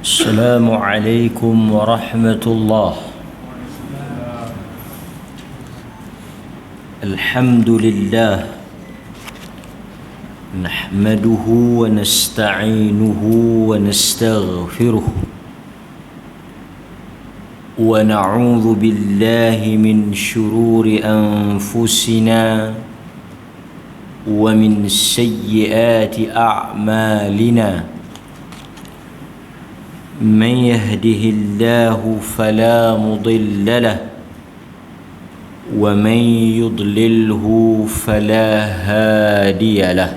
السلام عليكم ورحمة الله. الحمد لله نحمده ونستعينه ونستغفره ونعوذ بالله من شرور أنفسنا ومن سيئات أعمالنا. من يهده الله فلا مضل له ومن يضلله فلا هادي له.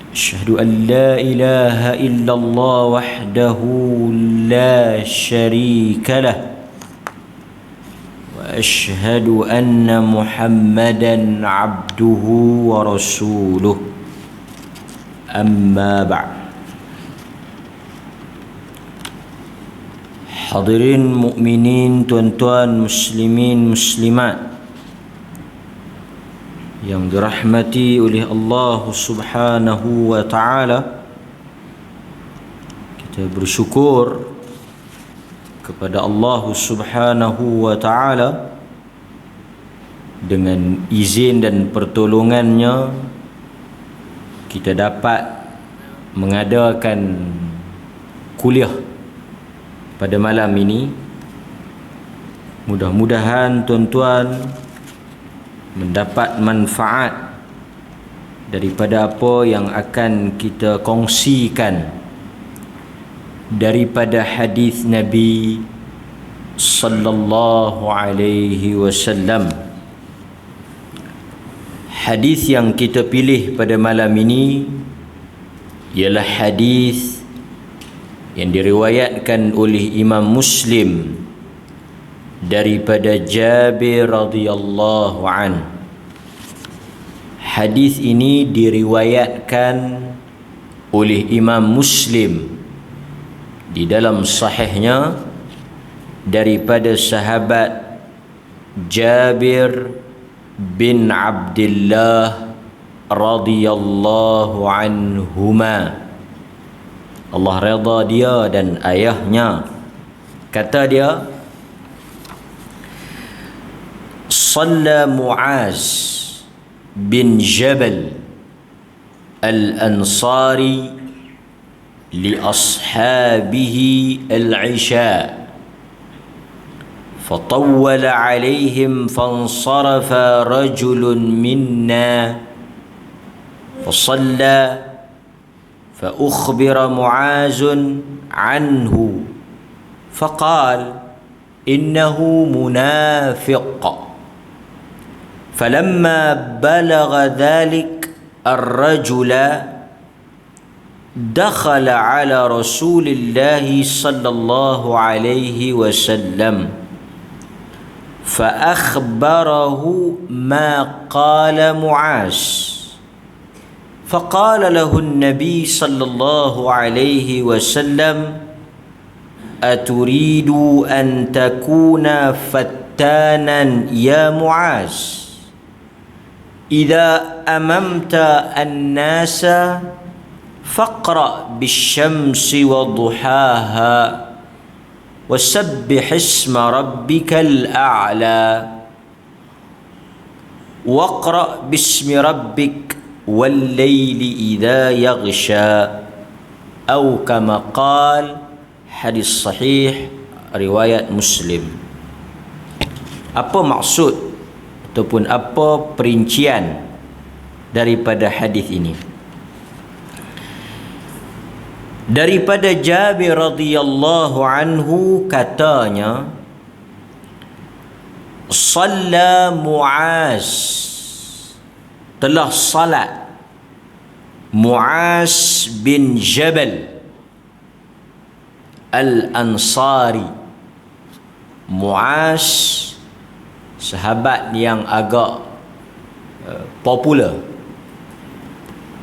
أشهد أن لا إله إلا الله وحده لا شريك له وأشهد أن محمدا عبده ورسوله. أما بعد. Hadirin mukminin, tuan-tuan muslimin muslimat yang dirahmati oleh Allah Subhanahu wa taala, kita bersyukur kepada Allah Subhanahu wa taala dengan izin dan pertolongannya kita dapat mengadakan kuliah pada malam ini. Mudah-mudahan tuan-tuan mendapat manfaat daripada apa yang akan kita kongsikan daripada hadis Nabi sallallahu alaihi wasallam. Hadis yang kita pilih pada malam ini ialah hadis yang diriwayatkan oleh Imam Muslim daripada Jabir radhiyallahu an. Hadis ini diriwayatkan oleh Imam Muslim di dalam sahihnya daripada sahabat Jabir bin Abdullah radhiyallahu anhuma. Allah redha dia dan ayahnya. Kata dia, Shalla Muaz bin Jabal al-Ansari li ashabihi al-isha فطول عليهم فانصرف رجل منا فصلى فأخبر معاذ عنه فقال إنه منافق. فلما بلغ ذلك الرجل دخل على رسول الله صلى الله عليه وسلم فأخبره ما قال معاذ. فقال له النبي صلى الله عليه وسلم أتريد أن تكون فتانا يا معاذ إذا أممت الناس فاقرأ بالشمس وضحاها وسبح اسم ربك الأعلى واقرأ باسم ربك والليل إذا يغشى أو كما قال. Hadis sahih riwayat Muslim. Apa maksud ataupun apa perincian daripada hadis ini? Daripada Jabir radhiyallahu anhu katanya, Shalla Muaz, telah salat Muaz bin Jabal al-Ansari. Muaz sahabat yang agak popular.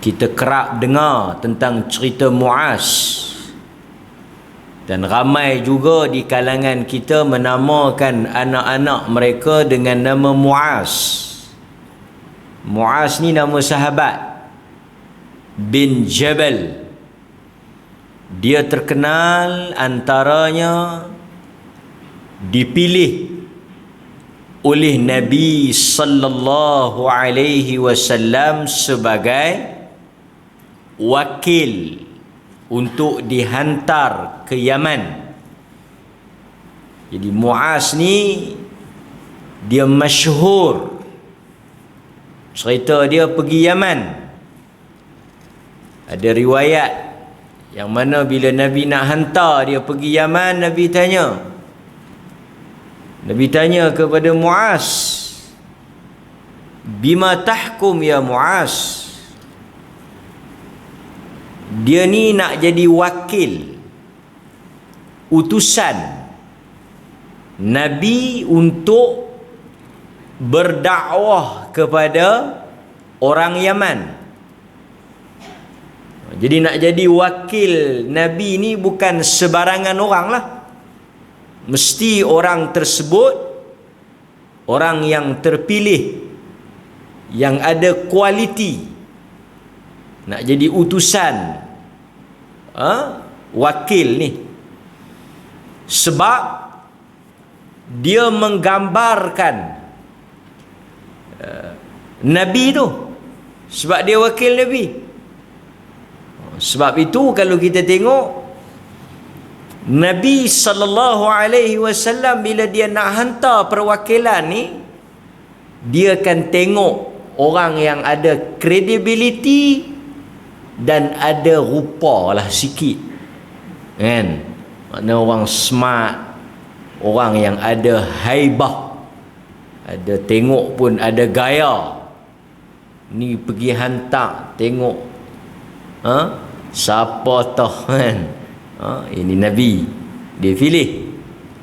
Kita kerap dengar tentang cerita Muaz, dan ramai juga di kalangan kita menamakan anak-anak mereka dengan nama Muaz. Muaz ni nama sahabat bin Jabal Dia terkenal antaranya dipilih oleh Nabi sallallahu alaihi wasallam sebagai wakil untuk dihantar ke Yaman. Jadi Muaz ni dia masyhur, cerita dia pergi Yaman. Ada riwayat yang mana bila Nabi nak hantar dia pergi Yaman, Nabi tanya kepada Muaz, bima tahkum ya Muaz? Dia ni nak jadi wakil, utusan Nabi untuk berdakwah kepada orang Yaman. Jadi nak jadi wakil Nabi ni bukan sebarangan orang lah. Mesti orang tersebut orang yang terpilih, yang ada kualiti, nak jadi utusan wakil ni. Sebab dia menggambarkan Nabi tu, sebab dia wakil Nabi. Sebab itu kalau kita tengok Nabi sallallahu alaihi wasallam bila dia nak hantar perwakilan ni, dia akan tengok orang yang ada credibility dan ada rupa lah sikit, kan? Makna orang smart, orang yang ada haibah, ada tengok pun ada gaya. Ni pergi hantar, tengok siapa tah, kan? Ini Nabi dia pilih.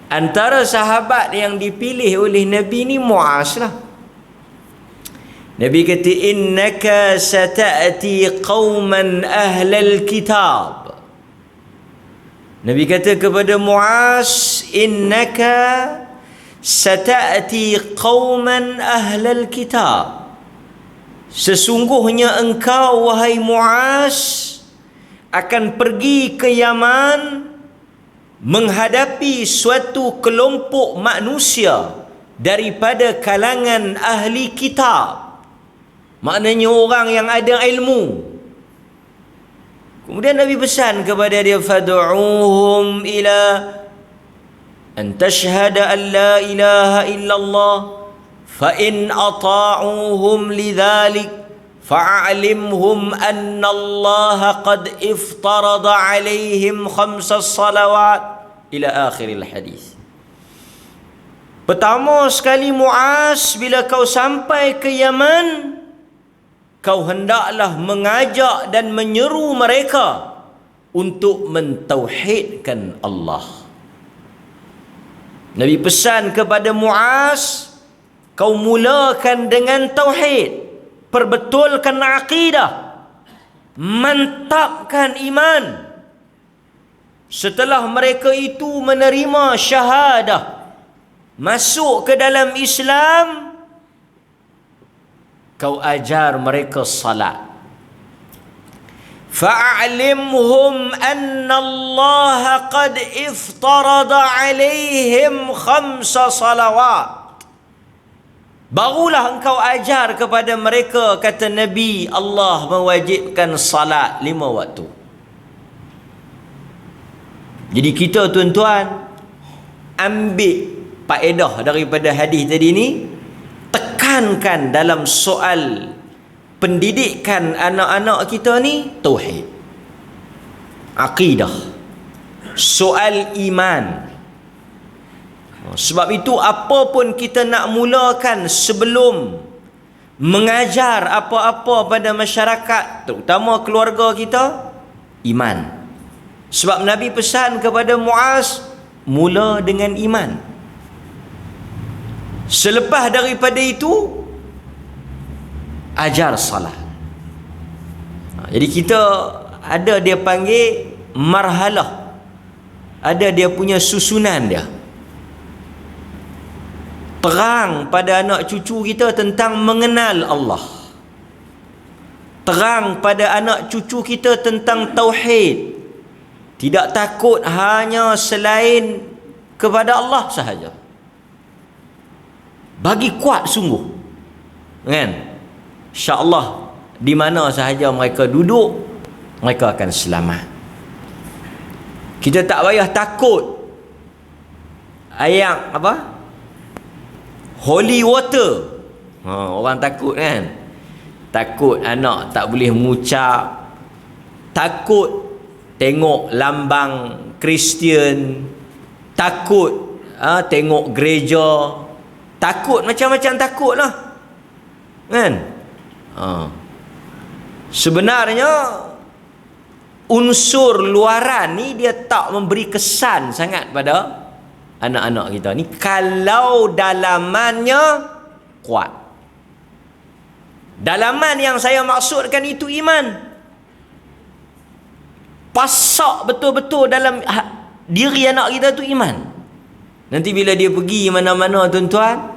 Antara sahabat yang dipilih oleh Nabi ni Muaz lah. Nabi kata, innaka sata'ati qauman ahlal kitab. Nabi kata kepada Muaz, innaka sata'ati qauman ahlal kitab. Sesungguhnya engkau wahai Muaz akan pergi ke Yaman menghadapi suatu kelompok manusia daripada kalangan ahli kitab. Maknanya orang yang ada ilmu. Kemudian Nabi pesan kepada dia, fad'uhum ila an tashhada an la ilaha illallah fa in ata'uhum lidzalik fa'alimhum anna Allah qad iftarada alaihim khamsa salawat ila akhiril hadis. Pertama sekali Muaz, bila kau sampai ke Yaman, kau hendaklah mengajak dan menyeru mereka untuk mentauhidkan Allah. Nabi pesan kepada Muaz, kau mulakan dengan tauhid, perbetulkan akidah, mantapkan iman. Setelah mereka itu menerima syahadah, masuk ke dalam Islam, kau ajar mereka salat. Fa'alimhum anna Allah qad iftarada alaihim khamsa salawat. Barulah engkau ajar kepada mereka, kata Nabi, Allah mewajibkan salat 5 waktu. Jadi kita tuan-tuan ambil faedah daripada hadis tadi ni, tekankan dalam soal pendidikan anak-anak kita ni tauhid, akidah, soal iman. Sebab itu apa pun kita nak mulakan sebelum mengajar apa-apa pada masyarakat, terutama keluarga kita, iman. Sebab Nabi pesan kepada Muaz, mula dengan iman. Selepas daripada itu, ajar salat. Jadi kita ada dia panggil marhalah, ada dia punya susunan dia. Terang pada anak cucu kita tentang mengenal Allah. Terang pada anak cucu kita tentang tauhid, Tidak takut hanya selain kepada Allah sahaja. Bagi kuat sungguh. Kan? InsyaAllah di mana sahaja mereka duduk, mereka akan selamat. Kita tak payah takut ayat apa? Holy water. Orang takut kan? Takut anak tak boleh mengucap, takut tengok lambang Kristian, takut tengok gereja, takut macam-macam takut lah kan. Sebenarnya unsur luaran ni dia tak memberi kesan sangat pada anak-anak kita ni kalau dalamannya kuat. Dalaman yang saya maksudkan itu iman. Pasak betul-betul dalam diri anak kita tu iman. Nanti bila dia pergi mana-mana tuan-tuan,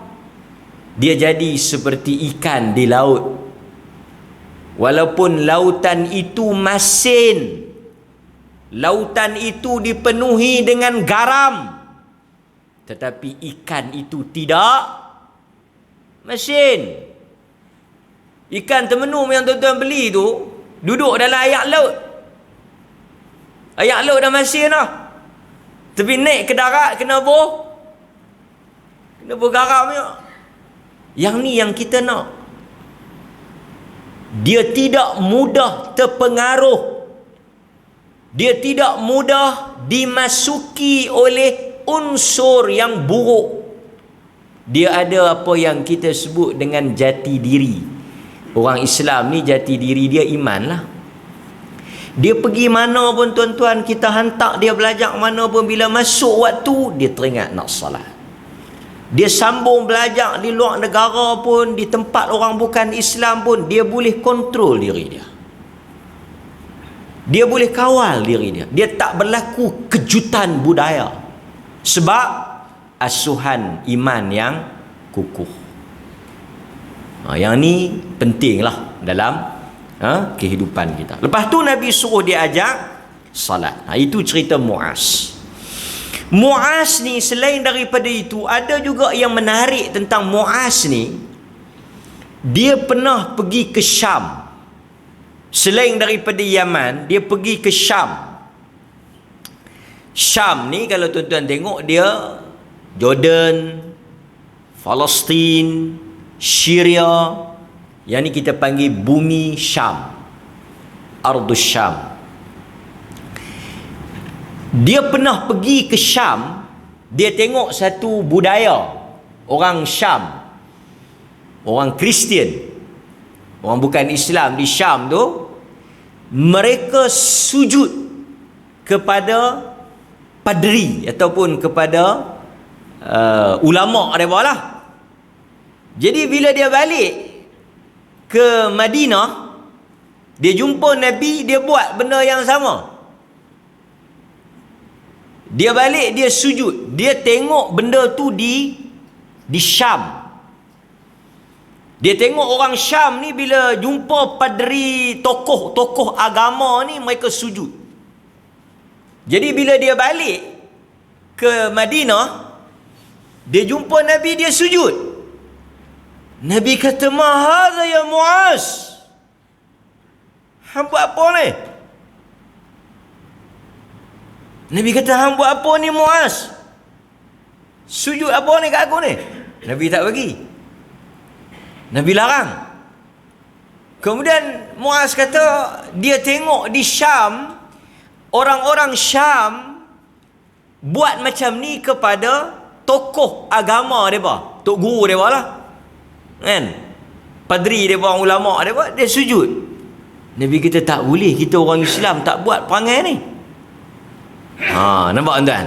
dia jadi seperti ikan di laut. Walaupun lautan itu masin, lautan itu dipenuhi dengan garam, tetapi ikan itu tidak masin. Ikan termenum yang tuan-tuan beli tu duduk dalam air laut. Air laut dah masin dah. Tapi naik ke darat kena boh garamnya. Yang ni yang kita nak. Dia tidak mudah terpengaruh. Dia tidak mudah dimasuki oleh unsur yang buruk. Dia ada apa yang kita sebut dengan jati diri. Orang Islam ni jati diri dia iman lah. Dia pergi mana pun tuan-tuan, kita hantar dia belajar mana pun, bila masuk waktu dia teringat nak salat. Dia sambung belajar di luar negara pun, di tempat orang bukan Islam pun, dia boleh kontrol diri dia. Dia boleh kawal diri dia. Dia tak berlaku kejutan budaya. Sebab asuhan iman yang kukuh. Yang ni pentinglah dalam kehidupan kita. Lepas tu Nabi suruh dia ajak salat. Itu cerita Muaz. Muaz ni selain daripada itu, ada juga yang menarik tentang Muaz ni. Dia pernah pergi ke Syam. Selain daripada Yaman, dia pergi ke Syam. Syam ni kalau tuan-tuan tengok, dia Jordan, Palestin, Syria. Yang ni kita panggil bumi Syam, Ardus Syam. Dia pernah pergi ke Syam. Dia tengok satu budaya orang Syam, orang Kristian, orang bukan Islam di Syam tu. Mereka sujud kepada padri ataupun kepada ulama' mereka lah. Jadi bila dia balik ke Madinah, dia jumpa Nabi, dia buat benda yang sama. Dia balik, dia sujud. Dia tengok benda tu di Syam. Dia tengok orang Syam ni bila jumpa padri, tokoh-tokoh agama ni, mereka sujud. Jadi bila dia balik ke Madinah, dia jumpa Nabi, dia sujud. Nabi kata, "Ma hadha ya Muaz? Hang buat apa ni?" Nabi kata, "Hang buat apa ni Muaz? Sujud apa ni kat aku ni?" Nabi tak bagi. Nabi larang. Kemudian Muaz kata, dia tengok di Syam, orang-orang Syam buat macam ni kepada tokoh agama mereka, tok guru mereka lah. Kan? Padri dia, orang ulama dia sujud. Nabi kita tak boleh, kita orang Islam tak buat perangai ni. Nampak tuan?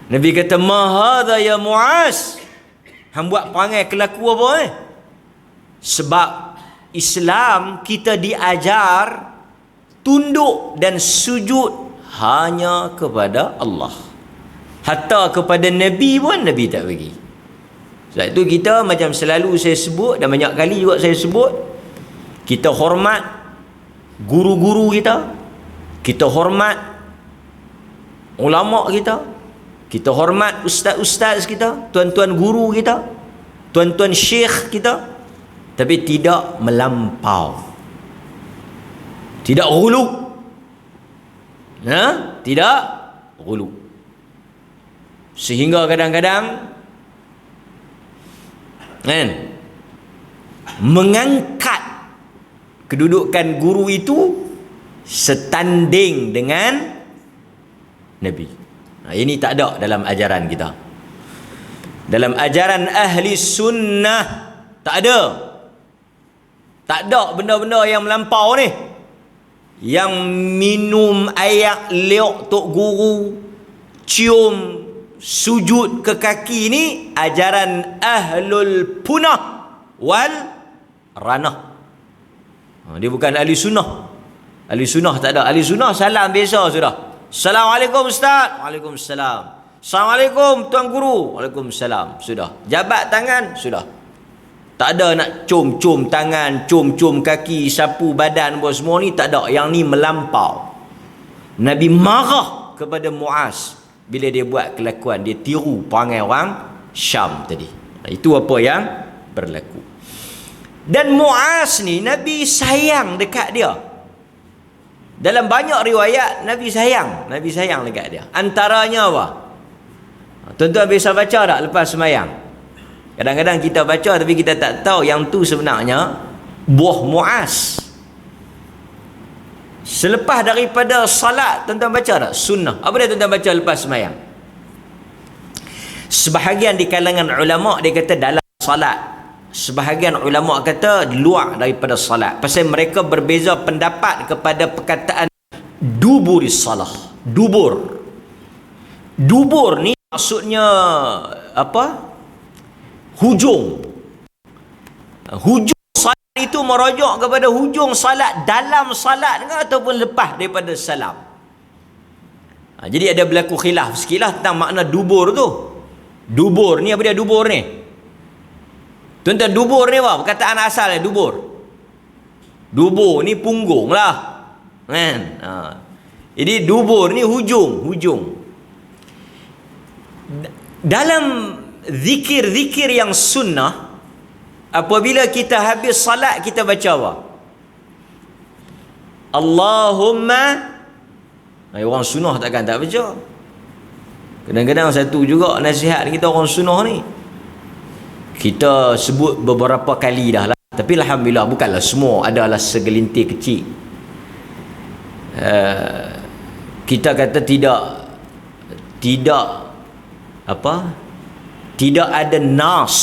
Nabi kata, "Ma hadha ya Muaz? Hang buat perangai kelaku apa ni?" Sebab Islam kita diajar tunduk dan sujud hanya kepada Allah. Hatta kepada Nabi pun Nabi tak bagi. Sebab itu kita macam selalu saya sebut, dan banyak kali juga saya sebut, kita hormat guru-guru kita, kita hormat ulama kita. Kita hormat ustaz-ustaz kita, tuan-tuan guru kita, tuan-tuan syekh kita, tapi tidak melampau. Tidak ghulu. Tidak ghulu. Sehingga kadang-kadang mengangkat kedudukan guru itu setanding dengan Nabi. Ini tak ada dalam ajaran kita. Dalam ajaran ahli sunnah tak ada. Tak ada benda-benda yang melampau ni. Yang minum air liuk tok guru, cium, sujud ke kaki ni ajaran ahlul punah wal ranah. Dia bukan ahli sunnah. Ahli sunnah tak ada. Ahli sunnah salam biasa sudah. Assalamualaikum ustaz. Waalaikumsalam. Assalamualaikum tuan guru. Waalaikumsalam. Sudah. Jabat tangan. Sudah. Tak ada nak cium-cium tangan, cium-cium kaki, sapu badan semua ni tak ada. Yang ni melampau. Nabi marah kepada Muaz bila dia buat kelakuan, dia tiru perangai orang Syam tadi. Itu apa yang berlaku. Dan Muaz ni Nabi sayang dekat dia. Dalam banyak riwayat Nabi sayang dekat dia. Antaranya apa? Tuan-tuan biasa baca tak lepas sembahyang? Kadang-kadang kita baca tapi kita tak tahu yang tu sebenarnya buah Muaz. Selepas daripada salat, tuan-tuan baca tak? Sunnah. Apa dia tuan-tuan baca lepas sembahyang? Sebahagian di kalangan ulama' dia kata dalam salat. Sebahagian ulama' kata luar daripada salat. Pasal mereka berbeza pendapat kepada perkataan duburis salah. Dubur. Dubur ni maksudnya apa? Hujung. Hujung salat itu merujuk kepada hujung salat dalam salat ke ataupun lepas daripada salam. Jadi ada berlaku khilaf sekilas tentang makna dubur tu. Dubur ni apa dia dubur ni? Tuan-tuan, dubur ni apa? Perkataan asal dia dubur. Dubur ni punggung lah. Kan? Jadi dubur ni hujung. Dalam zikir-zikir yang sunnah, apabila kita habis salat kita baca apa? Allahumma. Orang sunnah takkan tak baca. Kadang-kadang satu juga nasihat kita orang sunnah ni, kita sebut beberapa kali dah lah, tapi alhamdulillah bukanlah semua, adalah segelintir kecil. Kita kata tidak ada nas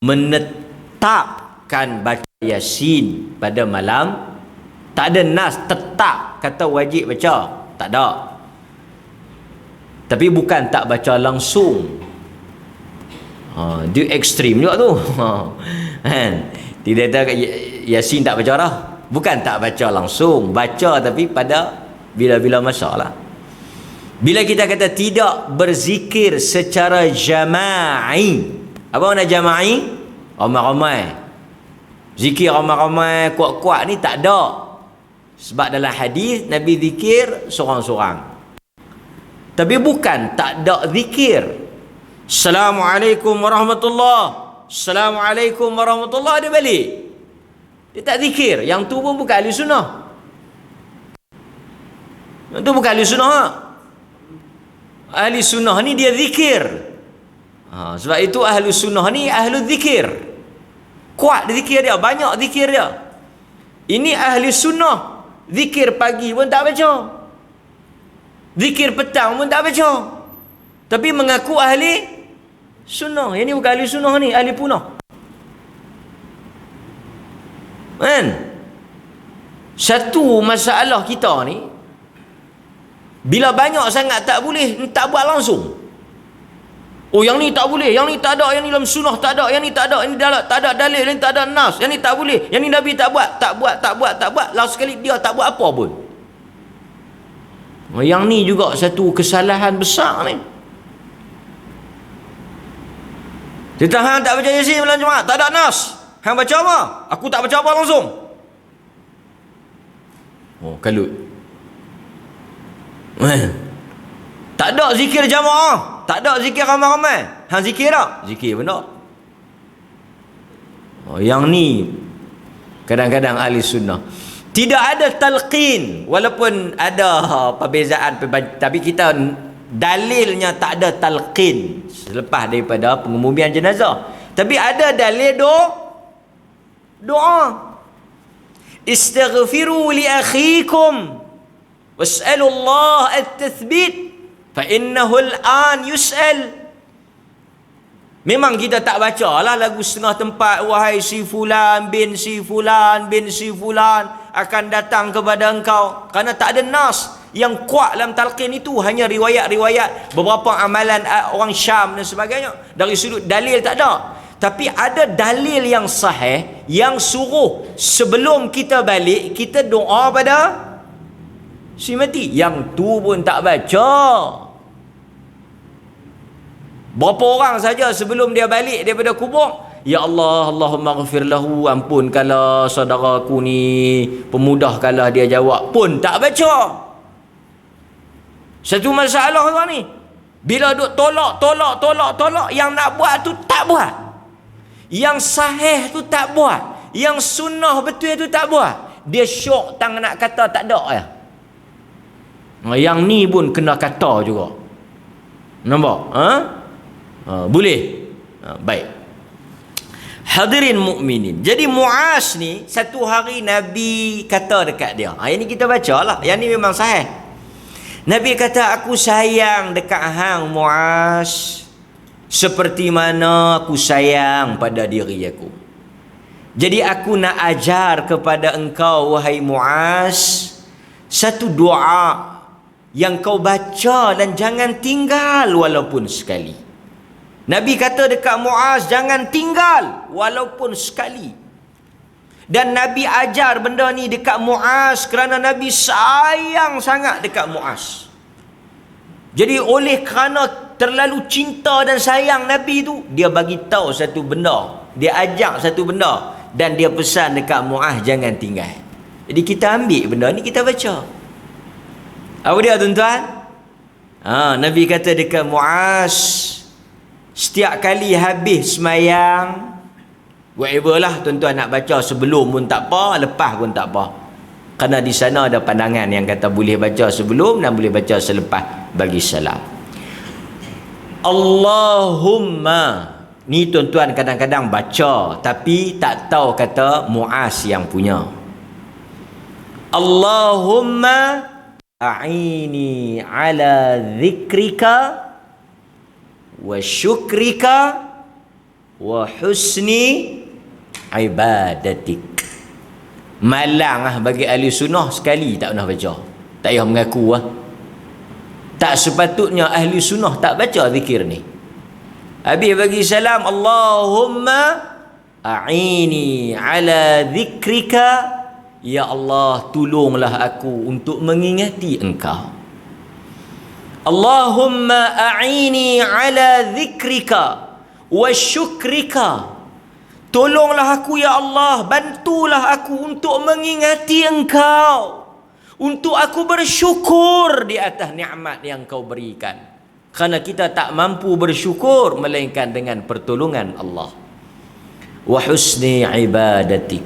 menetapkan baca Yasin pada malam. Tak ada nas tetap kata wajib baca, tak ada. Tapi bukan tak baca langsung. Dia ekstrim juga tu. Tidak ada Yasin tak baca dah. Bukan tak baca langsung, baca tapi pada bila-bila masa lah. Bila kita kata tidak berzikir secara jama'i. Apa makna jama'i? Ramai-ramai. Zikir ramai-ramai, kuat-kuat ni tak ada. Sebab dalam hadis Nabi zikir seorang-seorang. Tapi bukan tak ada zikir. Assalamualaikum warahmatullahi. Assalamualaikum warahmatullahi, dia balik. Dia tak zikir. Yang tu pun bukan ahli sunnah. Yang tu bukan ahli sunnah. Ahli sunnah ni dia zikir. Sebab itu ahli sunnah ni ahli zikir. Kuat zikir dia, banyak zikir dia. Ini ahli sunnah. Zikir pagi pun tak baca, zikir petang pun tak baca, tapi mengaku ahli sunnah. Yang ni bukan ahli sunnah ni, ahli punah. Kan? Satu masalah kita ni, bila banyak sangat tak boleh, tak buat langsung. Oh, yang ni tak boleh, yang ni tak ada, yang ni dalam sunnah tak ada, yang ni tak ada, yang ni tak ada dalil, yang ni tak ada nas, yang ni tak boleh, yang ni Nabi tak buat. Lalu sekali dia tak buat apa pun. Yang ni juga satu kesalahan besar ni. Kita hang tak baca Yasin malam Jumaat, tak ada nas. Hang baca apa? Aku tak baca apa langsung. Oh, kalut. Tak ada zikir jamaah, tak ada zikir ramai-ramai. Hang zikir tak? Zikir benar. Yang ni kadang-kadang ahli sunnah. Tidak ada talqin, walaupun ada perbezaan, tapi kita dalilnya tak ada talqin selepas daripada pengumuman jenazah. Tapi ada dalil doa. Istaghfiru li akhikum was'alu Allah at-tathbit fa innahu al-an yus'al. Memang kita tak baca lah lagu setengah tempat, wahai si fulan bin si fulan bin si fulan akan datang kepada engkau, kerana tak ada nas yang kuat dalam talqin itu, hanya riwayat-riwayat beberapa amalan orang Syam dan sebagainya. Dari sudut dalil tak ada, tapi ada dalil yang sahih yang suruh sebelum kita balik kita doa pada si mati. Yang tu pun tak baca. Berapa orang saja sebelum dia balik daripada kubur, ya Allah, Allahumma ghafir lahu, ampunkanlah saudaraku ni, pemudahkanlah dia, jawab pun tak baca. Satu masalah orang ni, bila duk tolak, yang nak buat tu tak buat, yang sahih tu tak buat, yang sunnah betul tu tak buat. Dia syok tang nak kata tak ada ya. Yang ni pun kena kata juga. Nampak? Boleh. Baik. Hadirin mukminin. Jadi Muaz ni satu hari Nabi kata dekat dia. Yang ni kita bacalah. Yang ni memang sahih. Nabi kata, aku sayang dekat hang Muaz seperti mana aku sayang pada diri aku. Jadi aku nak ajar kepada engkau wahai Muaz satu doa yang kau baca dan jangan tinggal walaupun sekali. Nabi kata dekat Muaz, jangan tinggal walaupun sekali. Dan Nabi ajar benda ni dekat Muaz kerana Nabi sayang sangat dekat Muaz. Jadi oleh kerana terlalu cinta dan sayang Nabi tu, dia bagi tahu satu benda, dia ajak satu benda, dan dia pesan dekat Muaz jangan tinggal. Jadi kita ambil benda ni, kita baca. Apa dia tuan-tuan? Nabi kata dekat Muaz, setiap kali habis semayang, whatever lah tuan-tuan nak baca sebelum pun tak apa, lepas pun tak apa. Kerana di sana ada pandangan yang kata boleh baca sebelum dan boleh baca selepas bagi salam. Allahumma, ni tuan-tuan kadang-kadang baca tapi tak tahu kata Muaz yang punya. Allahumma a'ini ala dhikrika wa syukrika wa husni ibadatik. Malang bagi ahli sunnah sekali tak pernah baca, tak payah mengaku tak sepatutnya ahli sunnah tak baca zikir ni. Habis bagi salam, Allahumma a'ini ala dhikrika, ya Allah tolonglah aku untuk mengingati engkau. Allahumma a'ini ala dhikrika wa syukrika, tolonglah aku ya Allah, bantulah aku untuk mengingati engkau, untuk aku bersyukur di atas nikmat yang kau berikan. Kerana kita tak mampu bersyukur melainkan dengan pertolongan Allah. Wa husni ibadatik,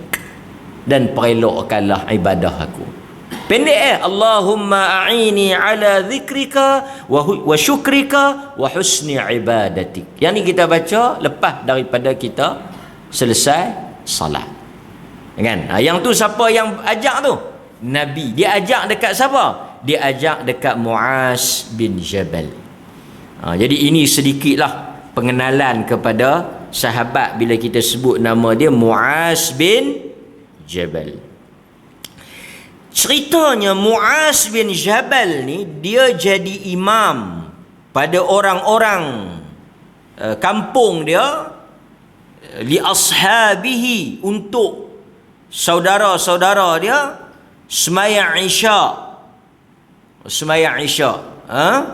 dan perelokkanlah ibadah aku. Pendek Allahumma a'ini ala dhikrika wa syukrika wa husni ibadatik. Yang ni kita baca lepas daripada kita selesai salat. Kan? Yang tu siapa yang ajak tu? Nabi. Dia ajak dekat siapa? Dia ajak dekat Muaz bin Jabal. Jadi ini sedikitlah pengenalan kepada sahabat bila kita sebut nama dia Muaz bin Jabal. Ceritanya Muaz bin Jabal ni dia jadi imam pada orang-orang kampung dia, li ashabihi, untuk saudara-saudara dia sembahyang Isya.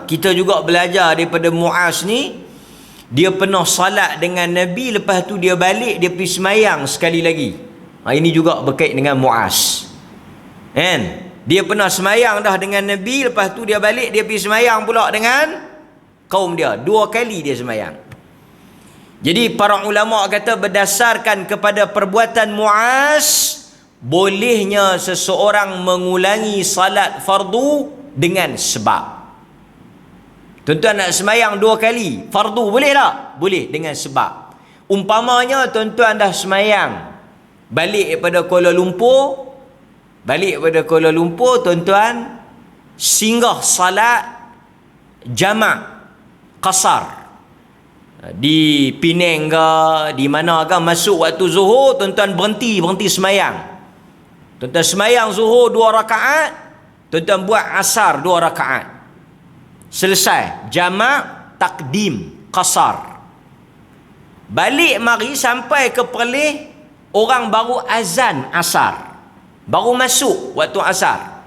Kita juga belajar daripada Muaz ni, dia pernah salat dengan Nabi, lepas tu dia balik, dia pergi sembahyang sekali lagi. Ini juga berkait dengan Muaz. Kan? Dia pernah semayang dah dengan Nabi, lepas tu dia balik, dia pergi semayang pula dengan kaum dia. 2 kali dia semayang. Jadi para ulama kata berdasarkan kepada perbuatan Muaz, bolehnya seseorang mengulangi salat fardu dengan sebab. Tuan-tuan nak semayang 2 kali fardu, boleh tak? Boleh, dengan sebab. Umpamanya tuan-tuan dah semayang balik daripada Kuala Lumpur, tuan-tuan singgah salat jamak qasar di Penang ke, di mana ke, masuk waktu zuhur, tuan-tuan berhenti semayang. Tuan-tuan semayang zuhur 2 rakaat, tuan-tuan buat asar 2 rakaat. Selesai, jamak takdim qasar. Balik mari sampai ke Perlis, orang baru azan asar. Baru masuk waktu asar.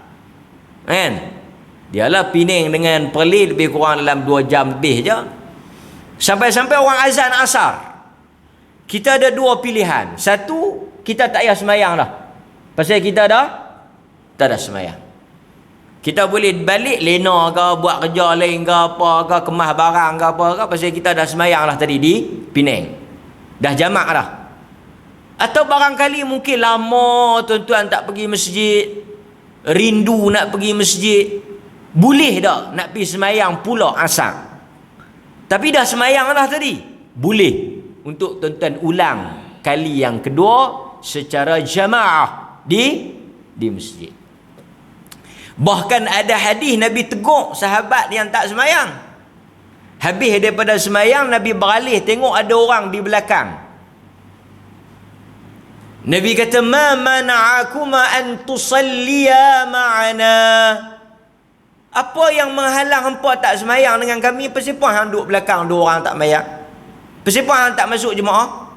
Kan? Dialah Penang dengan Perlis lebih kurang dalam 2 jam lebih je. Sampai-sampai orang azan asar. Kita ada 2 pilihan. Satu, kita tak payah semayang dah. Pasal kita tak ada semayang. Kita boleh balik lena ke, buat kerja lain ke apa ke, kemas barang ke apa ke, pasal kita dah semayang lah tadi di Penang. Dah jamak dah. Atau barangkali mungkin lama tuan-tuan tak pergi masjid, rindu nak pergi masjid, boleh tak nak pergi semayang pula asar? Tapi dah semayang dah tadi, boleh untuk tuan-tuan ulang kali yang kedua secara jamaah di masjid. Bahkan ada hadis Nabi tegur sahabat yang tak semayang. Habis daripada semayang, Nabi beralih tengok ada orang di belakang. Nabi kata, ma mana'akuma an tusalliya ma'ana. Apa yang menghalang hampa tak semayang dengan kami? Pasal hang duduk belakang 2 orang tak semayang? Pasal hang tak masuk jemaah?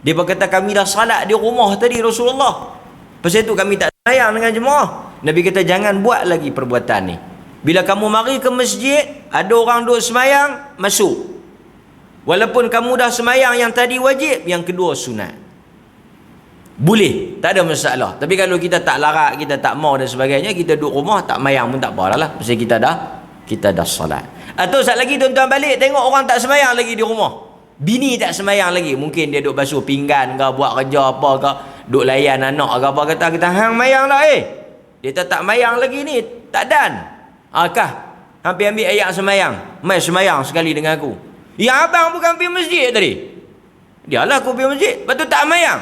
Dia berkata, kami dah salat di rumah tadi Rasulullah. Pasal itu kami tak semayang dengan jemaah. Nabi kata, jangan buat lagi perbuatan ni. Bila kamu mari ke masjid, ada orang duduk semayang, masuk. Walaupun kamu dah semayang yang tadi wajib, yang kedua sunat. Boleh, tak ada masalah. Tapi kalau kita tak larat, kita tak mau dan sebagainya, kita duduk rumah tak mayang pun tak apa lah. Pasal kita dah salat. Atau saat lagi tuan-tuan balik, tengok orang tak semayang lagi di rumah. Bini tak semayang lagi. Mungkin dia duduk basuh pinggan ke, buat kerja apa ke, duduk layan anak ke apa, kata hang mayang lah dia tak mayang lagi ni, tak dan. Kah hampir ambil ayat semayang, mai semayang sekali dengan aku. Ya abang bukan pergi masjid tadi. Dialah aku pergi masjid, lepas tu tak mayang.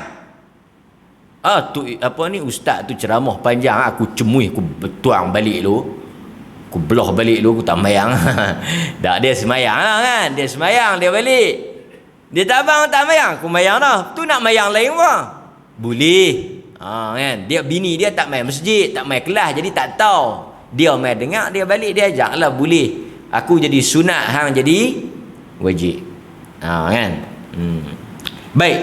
Tu apa ni, ustaz tu ceramah panjang, aku cemui, aku betuang balik lu, aku belah balik lu, aku tak mayang. Tak, dia semayang lah kan, dia semayang, dia balik. Dia tak abang tak mayang, aku mayang dah. Tu nak mayang lain apa? Boleh. Kan, dia bini dia tak main masjid, tak main kelas, jadi tak tahu. Dia main dengar, dia balik, dia ajak lah, boleh. Aku jadi sunat, hang jadi wajib. Kan. Baik.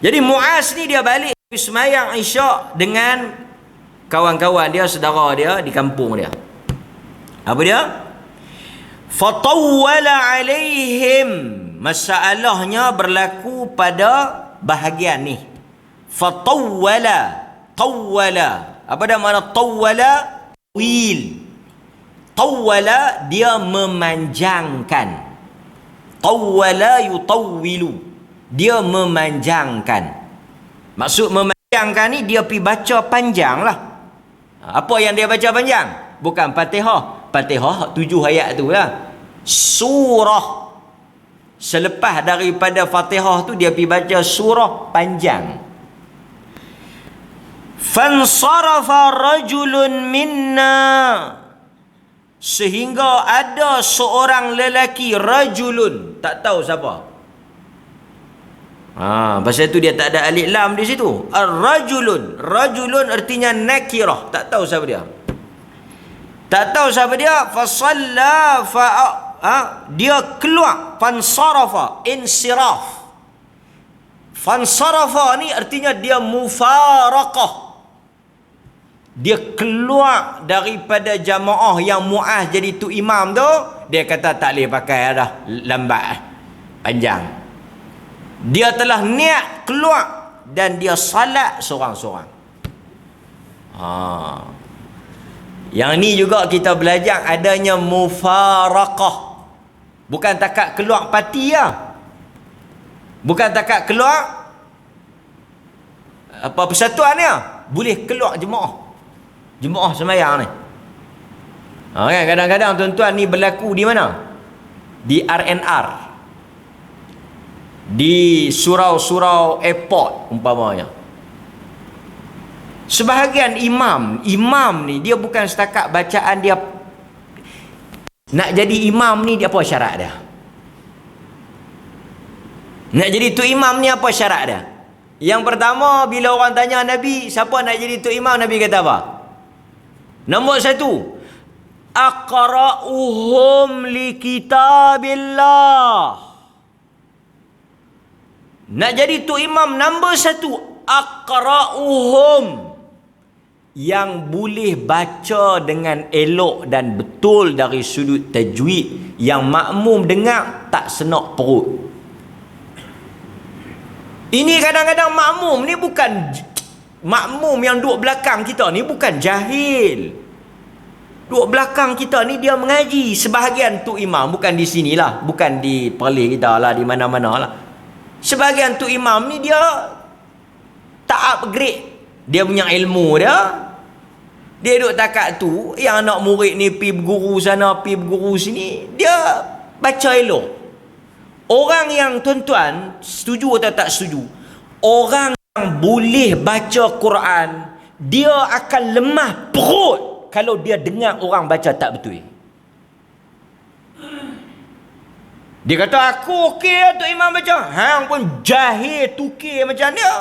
Jadi Muaz ni dia balik semayang Isyak dengan kawan-kawan dia, saudara dia di kampung dia. Apa dia? Fatawwala alaihim. Masalahnya berlaku pada bahagian ni. Fatawwala. Tawwala. Apa dah makna tawwala? Tawil. Tawwala, dia memanjangkan. Tawwala yutawwilu. Dia memanjangkan. Maksud memanjangkan ni, dia pergi baca panjang lah. Apa yang dia baca panjang? Bukan Fatihah. Fatihah 7 ayat tu lah. Surah. Selepas daripada Fatihah tu, dia pergi baca surah panjang. Fansarafa rajulun minna. Sehingga ada seorang lelaki, rajulun, tak tahu siapa. Pasal tu dia tak ada alif lam di situ. Ar-rajulun. Rajulun artinya nakirah, tak tahu siapa dia. Tak tahu siapa dia. Fasalla dia keluar. Fansarafa, insiraf. Fansarafa ni artinya dia mufaraqah. Dia keluar daripada jamaah yang Muaz jadi tu imam tu. Dia kata tak boleh pakai dah, lambat, panjang. Dia telah niat keluar dan dia salat seorang-seorang. Yang ni juga kita belajar adanya mufaraqah. Bukan takat keluar parti lah. Bukan takat keluar apa persatuan ni lah. Boleh keluar jemaah semayang ni. Kan kadang-kadang tuan-tuan ni berlaku di mana? Di RNR, di surau-surau airport umpamanya. Sebahagian imam ni dia bukan setakat bacaan dia. Nak jadi imam ni dia apa syarat dia? Nak jadi tu imam ni apa syarat dia? Yang pertama, bila orang tanya Nabi, siapa nak jadi tu imam, Nabi kata apa? Nombor 1, aqra'uhum li kitabillah. Nak jadi tu imam, nombor 1, aqra'uhum, yang boleh baca dengan elok dan betul dari sudut tajwid, yang makmum dengar tak senak perut. Ini kadang-kadang makmum ni bukan makmum yang duduk belakang kita ni bukan jahil. Duduk belakang kita ni dia mengaji. Sebahagian tu imam, bukan di sinilah, bukan di Perlis kita lah, di mana-mana lah. Sebahagian tu imam ni dia tak upgrade dia punya ilmu dia. Dia duduk takat tu, yang anak murid ni pergi berguru sana, pergi berguru sini, dia baca elok. Orang yang tuan-tuan, setuju atau tak setuju, orang yang boleh baca Quran, dia akan lemah perut kalau dia dengar orang baca tak betul. Dia kata, aku okey tu imam baca. Hang pun jahil tukir macam dia.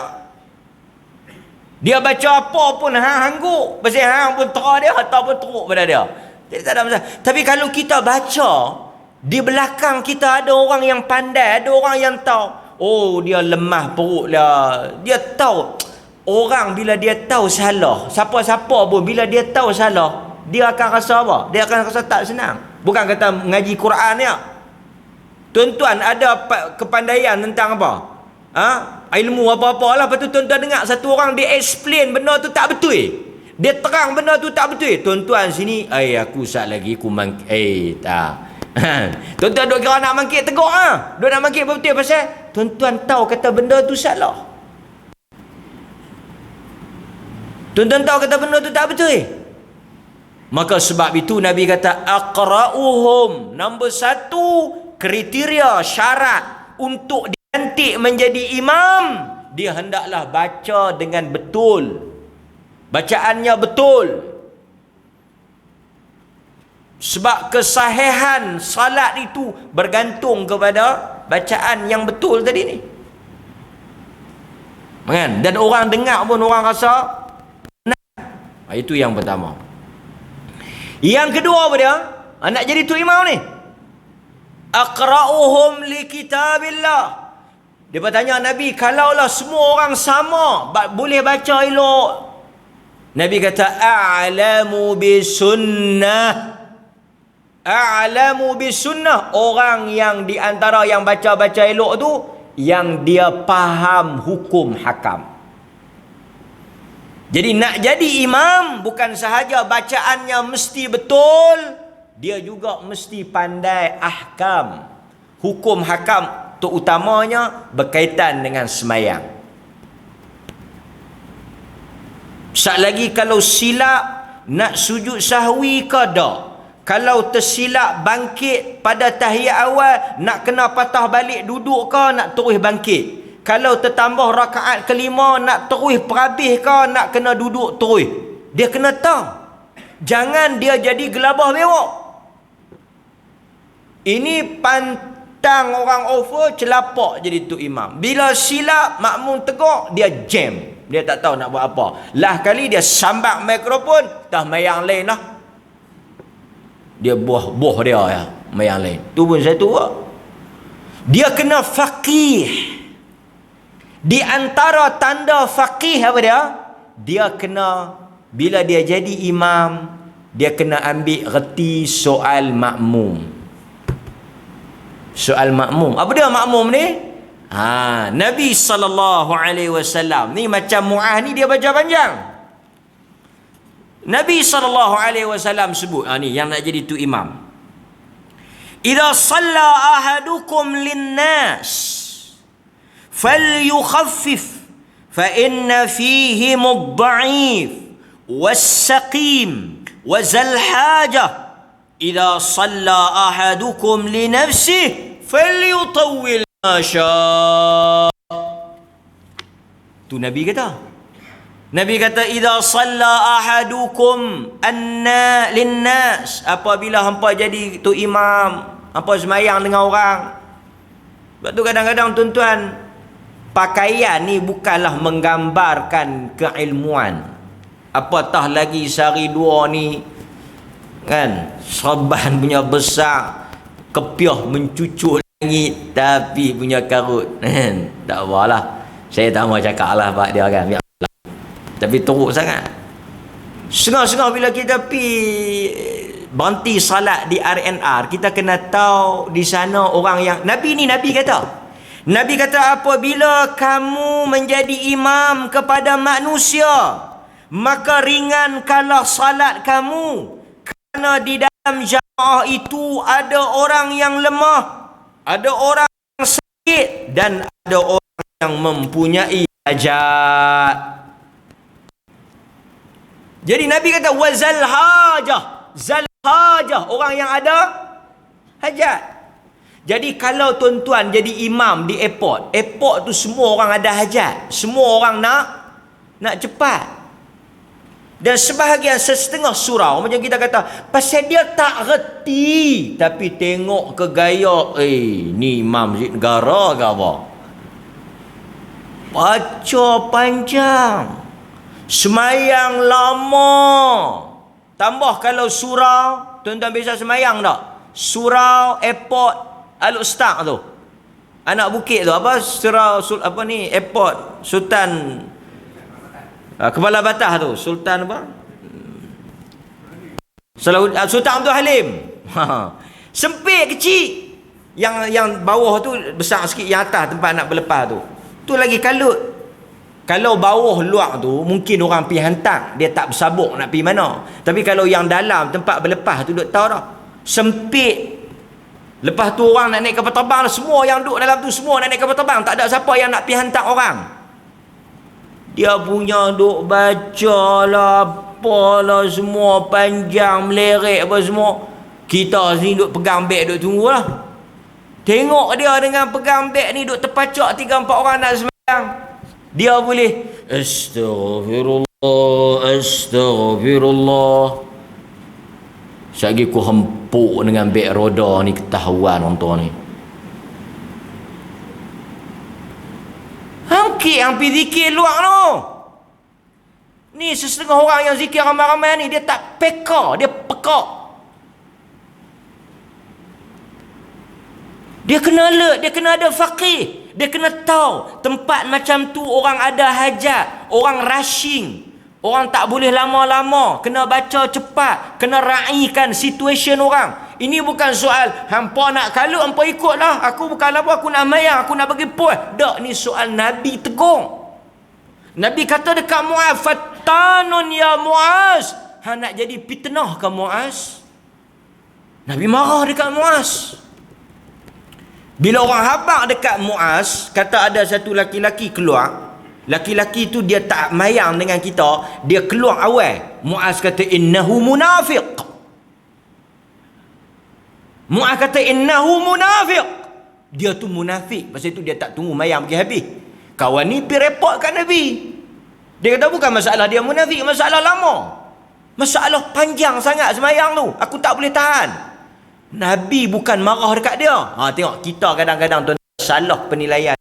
Dia baca apa pun hang hangguk. Pasal hang pun terah dia ataupun teruk pada dia. Jadi tak ada masalah. Tapi kalau kita baca, di belakang kita ada orang yang pandai, ada orang yang tahu. Oh, dia lemah perut lah. Dia tahu. Orang bila dia tahu salah, siapa-siapa pun bila dia tahu salah, dia akan rasa apa? Dia akan rasa tak senang. Bukan kata mengaji Quran ya. Tuan-tuan ada kepandaian tentang apa? Ilmu apa-apa lah. Lepas tu tuan-tuan dengar satu orang dia explain benda tu tak betul. Dia terang benda tu tak betul. Tuan-tuan sini, aku sat lagi aku tak. Tuan-tuan duk kira nak mangkit tegak Duk nak mangkit betul pasal tuan-tuan tahu kata benda tu salah. Tuan-tuan tahu kata benda tu tak betul. Maka sebab itu Nabi kata aqra'uhum. Nombor 1 kriteria syarat untuk dilantik menjadi imam, dia hendaklah baca dengan betul. Bacaannya betul. Sebab kesahihan salat itu bergantung kepada bacaan yang betul tadi ni. Kan? Dan orang dengar pun orang rasa benar. Itu yang pertama. Yang kedua apa dia? Nak jadi tu imam ni. Aqra'uhum li kitabillah. Dia bertanya Nabi, kalaulah semua orang sama, boleh baca elok. Nabi kata a'lamu bisunnah. A'lamu bisunnah, orang yang di antara yang baca-baca elok tu yang dia faham hukum hakam. Jadi nak jadi imam bukan sahaja bacaannya mesti betul, dia juga mesti pandai ahkam. Hukum hakam terutamanya berkaitan dengan semayang. Sat lagi kalau silap nak sujud sahwi ke tak? Kalau tersilap bangkit pada tahiyat awal, nak kena patah balik duduk ke nak terus bangkit? Kalau tertambah rakaat kelima, nak terus perhabis ke nak kena duduk terus? Dia kena tahu. Jangan dia jadi gelabah bewok. Ini pantang orang over, celapak jadi tu imam. Bila silap makmum tegak, dia jam. Dia tak tahu nak buat apa. Lah kali dia sambat mikrofon, dah mayang lain lah. Dia buah dia ya, mayang lain. Tu pun satu. Dia kena faqih. Di antara tanda faqih apa dia? Dia kena, bila dia jadi imam, dia kena ambil reti soal makmum. Soal makmum. Apa dia makmum ni? Nabi SAW ni macam Mu'ah ni dia baca panjang. Nabi SAW sebut, ni yang nak jadi tu imam. Idza shalla ahadukum linnas falyukhaffif fa inna fihim ad-dha'if was-saqim wa zal hajah. Idza shalla ahadukum li nafsihi falyutawwil ma syaa. Tu Nabi kata. Nabi kata idza shalla ahadukum anna linnas, apabila hampa jadi tu imam, hampa sembahyang dengan orang. Sebab tu kadang-kadang tuan-tuan, pakaian ni bukanlah menggambarkan keilmuan. Apatah lagi sehari dua ni kan, serban punya besar, kepiah mencucuk langit tapi punya karut. Tak apalah, saya tak mau cakap lah pak dia kan, biar. Tapi teruk sangat. Setengah-setengah bila kita berhenti salat di RNR, kita kena tahu di sana orang yang Nabi kata. Nabi kata apabila kamu menjadi imam kepada manusia, maka ringankanlah salat kamu, kerana di dalam jamaah itu ada orang yang lemah, ada orang yang sakit, dan ada orang yang mempunyai hajat. Jadi Nabi kata wazal hajah, zal hajah, orang yang ada hajat. Jadi kalau tuan-tuan jadi imam di airport tu semua orang ada hajat, semua orang nak cepat. Dan sebahagian setengah surau macam kita kata, pasal dia tak reti, tapi tengok ke gaya, ni imam negara ke apa? Baca panjang, semayang lama. Tambah kalau surau, tuan-tuan biasa semayang tak? Surau airport Al-Ustaq tu, anak bukit tu, apa surau apa ni, airport Sultan Kepala Batah tu, Sultan apa? Sultan Abdul Halim. Sempit kecil. Yang bawah tu besar sikit, yang atas tempat nak berlepas tu. Tu lagi kalut. Kalau bawah luar tu mungkin orang pergi hantar, dia tak bersabuk nak pergi mana. Tapi kalau yang dalam tempat berlepas tu duk tahu dah. Sempit. Lepas tu orang nak naik kapal terbang, semua yang duduk dalam tu semua nak naik kapal terbang, tak ada siapa yang nak pergi hantar orang. Dia punya duk baca lah, apalah semua panjang melerek apa semua. Kita sini duk pegang beg duk tunggulah. Tengok dia dengan pegang beg ni duk terpacak 3-4 orang nak sembahyang. Dia boleh Astaghfirullah, Astaghfirullah. Sekali ku hempuk dengan beg roda ni, ketahuan orang tua ni. Hangkit yang pergi zikir luar tu. Ni sesetengah orang yang zikir ramai-ramai ni, dia tak peka, dia pekak. Dia kena alert, dia kena ada faqih. Dia kena tahu tempat macam tu orang ada hajat, orang rushing, orang tak boleh lama-lama, kena baca cepat, kena raikan situasi orang. Ini bukan soal hampa nak kalut, hampa ikutlah. Aku bukan apa, aku nak mayang, aku nak bagi puas. Tak, ni soal Nabi tegur. Nabi kata dekat Muaz, fatanun ya Muaz. Nak jadi fitnah ke Muaz? Nabi marah dekat Muaz. Bila orang habaq dekat Muaz, kata ada satu laki-laki keluar. Laki-laki tu dia tak mayang dengan kita, dia keluar awal. Muaz kata innahu munafiq. Muaz kata innahu munafiq. Dia tu munafik. Pasal itu dia tak tunggu mayang pergi habis. Kawan ni pergi report kat Nabi. Dia kata bukan masalah dia munafik, masalah lama. Masalah panjang sangat semayang tu, aku tak boleh tahan. Nabi bukan marah dekat dia. Tengok, kita kadang-kadang tuan salah penilaian.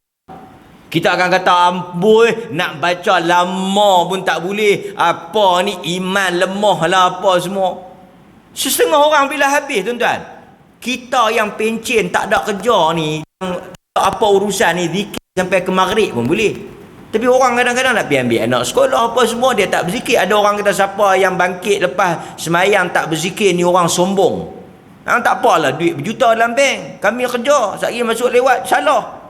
Kita akan kata amboi, nak baca lama pun tak boleh. Apa ni, iman lemah lah apa semua. Setengah orang bila habis tuan-tuan, kita yang pencen tak ada kerja ni, apa urusan ni, zikir sampai ke maghrib pun boleh. Tapi orang kadang-kadang nak pergi ambil anak sekolah apa semua, dia tak berzikir. Ada orang kata siapa yang bangkit lepas semayang tak berzikir ni orang sombong. Tak apalah, duit berjuta dalam bank, kami kerja, sekali masuk lewat, salah.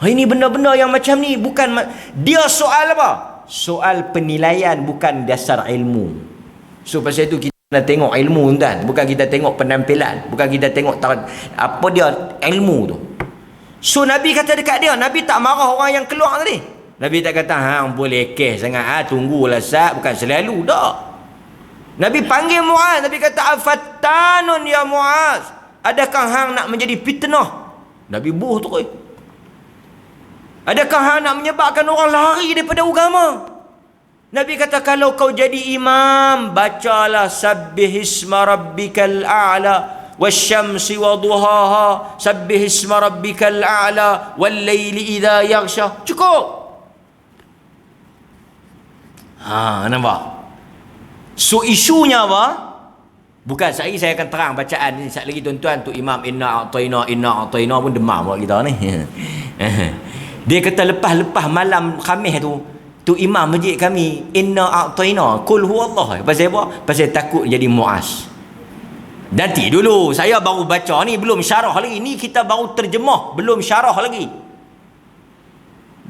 Ini benda-benda yang macam ni bukan dia soal apa? Soal penilaian bukan dasar ilmu. So pasal itu kita nak tengok ilmu tuan, bukan kita tengok penampilan, bukan kita tengok apa dia ilmu tu. So Nabi kata dekat dia, Nabi tak marah orang yang keluar tadi. Nabi tak kata hang boleh keh sangat, tunggulah sat, bukan selalu dak. Nabi panggil Muaz, Nabi kata afattanun ya Muaz, adakah hang nak menjadi fitnah? Nabi buh tu. Adakah hang nak menyebabkan orang lari daripada agama? Nabi kata kalau kau jadi imam, bacalah sabbihisma rabbikal a'la wasyamsi wa duhaha sabbihisma rabbikal a'la wal laili idza yaghsha. Cukup. Nampak? So isunya apa? Bukan sehari saya akan terang bacaan ni. Sekali lagi tuan-tuan, tu Imam inna a'tayna pun demam buat kita ni. Dia kata lepas malam Khamis tu imam masjid kami inna a'tayna qul huwallah. Pasal apa? Pasal takut jadi Muaz. Nanti dulu saya baru baca ni, belum syarah lagi. Ni kita baru terjemah, belum syarah lagi.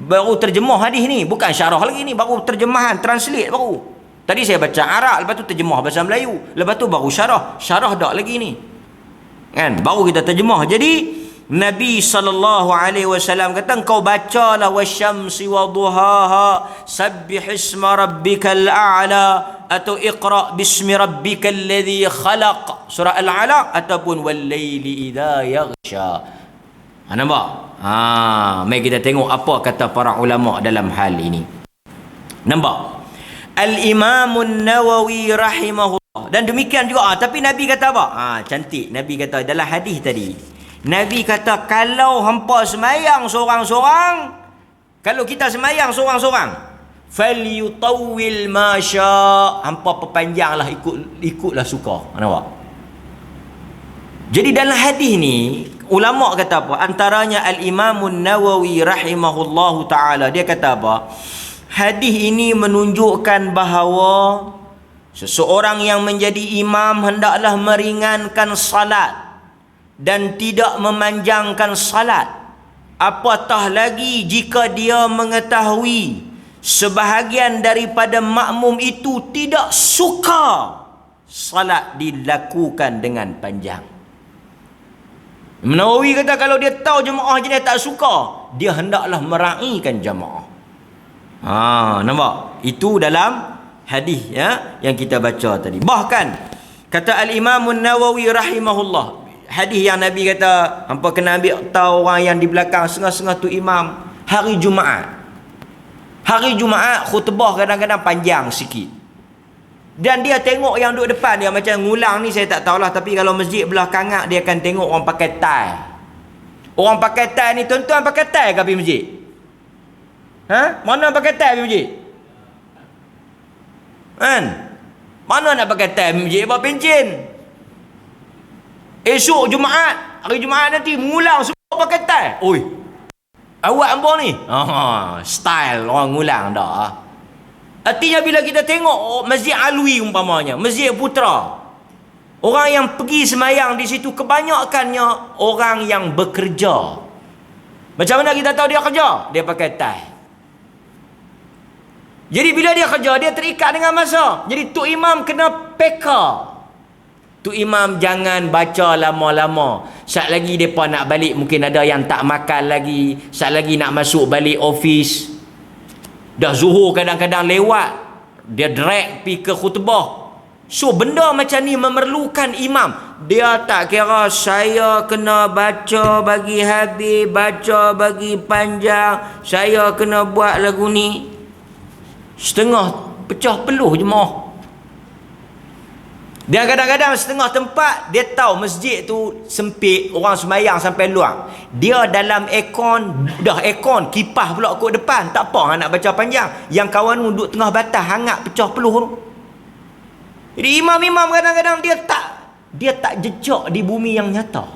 Baru terjemah hadis ni, bukan syarah lagi ni, baru terjemahan, translate baru. Tadi saya baca Arab, lepas tu terjemah bahasa Melayu, lepas tu baru syarah dak lagi ni. Kan? Baru kita terjemah. Jadi Nabi SAW kata kau bacalah wasyamsi wa duhaha sabbihisma rabbikal a'la atau iqra bismi rabbikal ladzi khalaq surah al-alaq ataupun wal laili idza yaghsha. Nampak? Mari kita tengok apa kata para ulama dalam hal ini. Nampak? Al-Imam An-Nawawi rahimahullah. Dan demikian juga tapi Nabi kata apa? Cantik. Nabi kata dalam hadis tadi, Nabi kata kalau hampa semayang seorang-seorang, kalau kita semayang seorang-seorang, falyutawwil ma syaa, hampa perpanjanglah, ikutlah suka. Nampak? Jadi dalam hadis ni ulama kata apa? Antaranya Al-Imam An-Nawawi rahimahullahu taala, dia kata apa? Hadis ini menunjukkan bahawa seseorang yang menjadi imam hendaklah meringankan salat dan tidak memanjangkan salat. Apatah lagi jika dia mengetahui sebahagian daripada makmum itu tidak suka salat dilakukan dengan panjang. Nawawi kata kalau dia tahu jemaah jenis tak suka, dia hendaklah meraihkan jemaah. Nampak? Itu dalam hadis yang kita baca tadi. Bahkan kata Al-Imam An-Nawawi rahimahullah, hadis yang Nabi kata hampa kena ambil tahu orang yang di belakang setengah-setengah tu imam hari Jumaat. Hari Jumaat khutbah kadang-kadang panjang sikit. Dan dia tengok yang duduk depan dia macam ngulang ni saya tak tahulah, tapi kalau masjid belah kangak dia akan tengok orang pakai tie. Orang pakai tie ni tuan-tuan pakai tie ke pergi masjid? Mana pakai tie pergi masjid? Kan? Mana nak pakai tie pergi masjid? Buat pencen. Esok Jumaat, hari Jumaat nanti mengulang semua pakai tie. Oi, awak ambo ni style orang ngulang dah. Artinya bila kita tengok Masjid Alwi umpamanya, Masjid Putra, orang yang pergi semayang di situ kebanyakannya orang yang bekerja. Macam mana kita tahu dia kerja? Dia pakai tie. Jadi bila dia kerja, dia terikat dengan masa. Jadi tu imam kena peka. Tu imam jangan baca lama-lama. Sat lagi mereka nak balik, mungkin ada yang tak makan lagi. Sat lagi nak masuk balik office. Dah zuhur kadang-kadang lewat. Dia drag pergi ke khutbah. So benda macam ni memerlukan imam. Dia tak kira saya kena baca bagi habis, baca bagi panjang, saya kena buat lagu ni. Setengah pecah peluh jemaah. Dan kadang-kadang setengah tempat dia tahu masjid tu sempit, orang semayang sampai luar. Dia dalam aircon, dah aircon, kipas pula kot depan. Tak apa nak baca panjang. Yang kawan duduk tengah batas hangat pecah peluh tu. Jadi imam-imam kadang-kadang dia tak jejak di bumi yang nyata.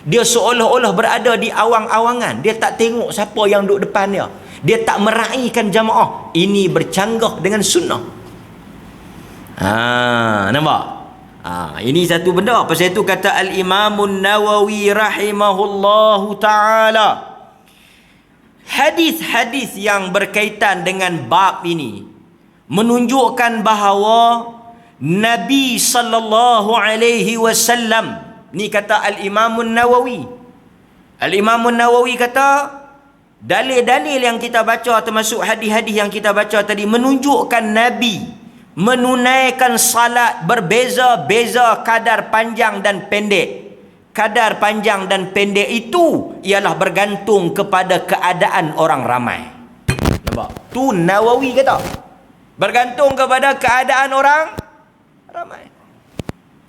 Dia seolah-olah berada di awang-awangan. Dia tak tengok siapa yang duduk depan dia. Dia tak meraihkan jamaah. Ini bercanggah dengan sunnah. Nampak? Ini satu benda. Pasal itu kata Al-Imam An-Nawawi rahimahullahu ta'ala, Hadis-hadis yang berkaitan dengan bab ini menunjukkan bahawa Nabi sallallahu alaihi wasallam, ni kata Al-Imam Nawawi. Al-Imam Nawawi kata dalil-dalil yang kita baca termasuk hadis-hadis yang kita baca tadi menunjukkan Nabi menunaikan salat berbeza-beza kadar panjang dan pendek. Kadar panjang dan pendek itu ialah bergantung kepada keadaan orang ramai. Nampak? Tu Nawawi kata. Bergantung kepada keadaan orang ramai.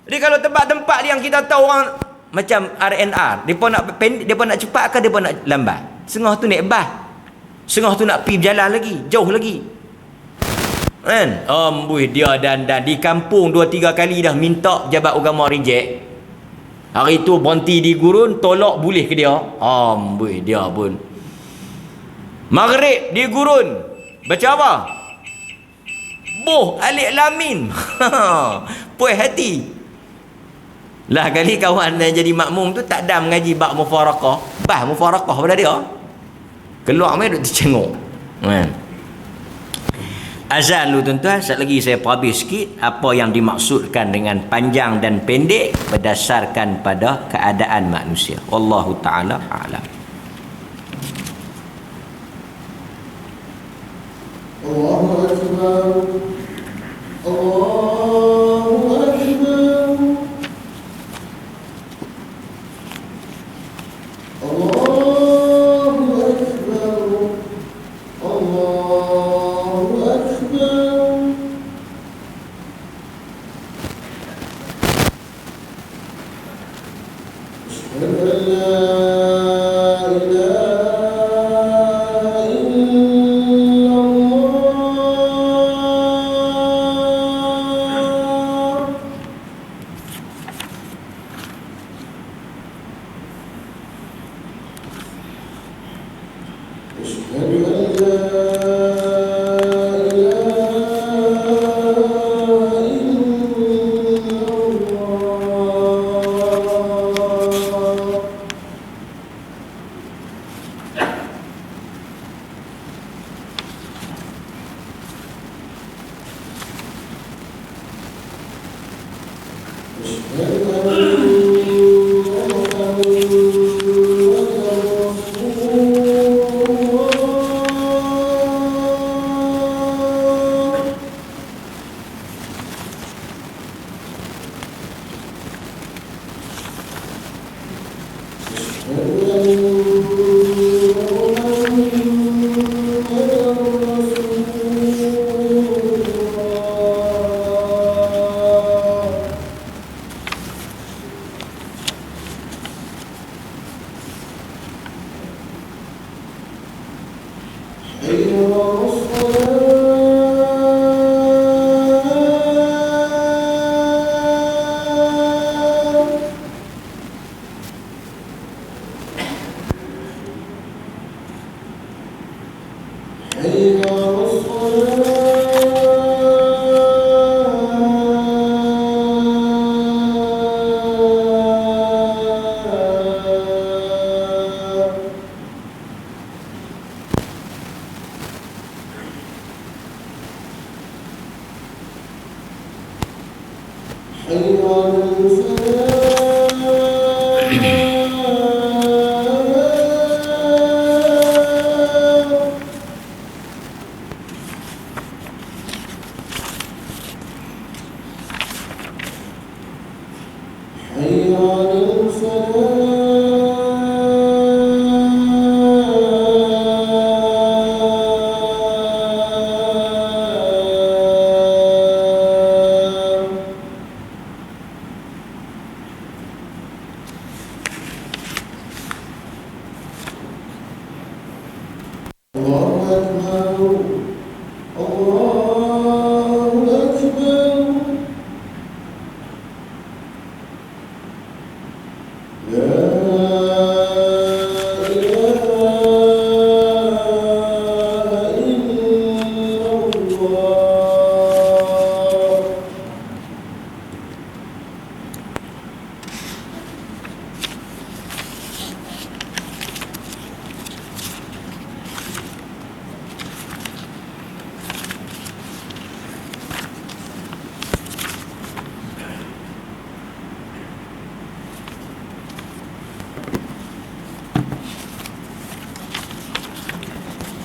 Jadi kalau tempat-tempat yang kita tahu orang macam RNR, depa nak pendek, depa nak cepat ke depa nak lambat? Setengah tu naik bas. Setengah tu nak pergi berjalan lagi, jauh lagi. Kan? Amboi dia dan di kampung 2-3 kali dah minta pejabat agama reject. Hari tu berhenti di gurun, tolak boleh ke dia? Amboi dia pun. Maghrib di gurun. Baca apa? Boh alik lamin. Puas hati. Lah kali kawan yang jadi makmum tu tak ada mengaji bab mufarakah. Bah mufarakah pada dia. Keluar mai duk tercengok. Kan? Azan dulu tuan-tuan, sekali lagi saya publish sikit apa yang dimaksudkan dengan panjang dan pendek berdasarkan pada keadaan manusia. Wallahu ta'ala a'lam. Allahu Akbar. Allahu Akbar. Allahu Akbar. Allahu Akbar. Asyhadu an la ilaha illallah. Asyhadu an la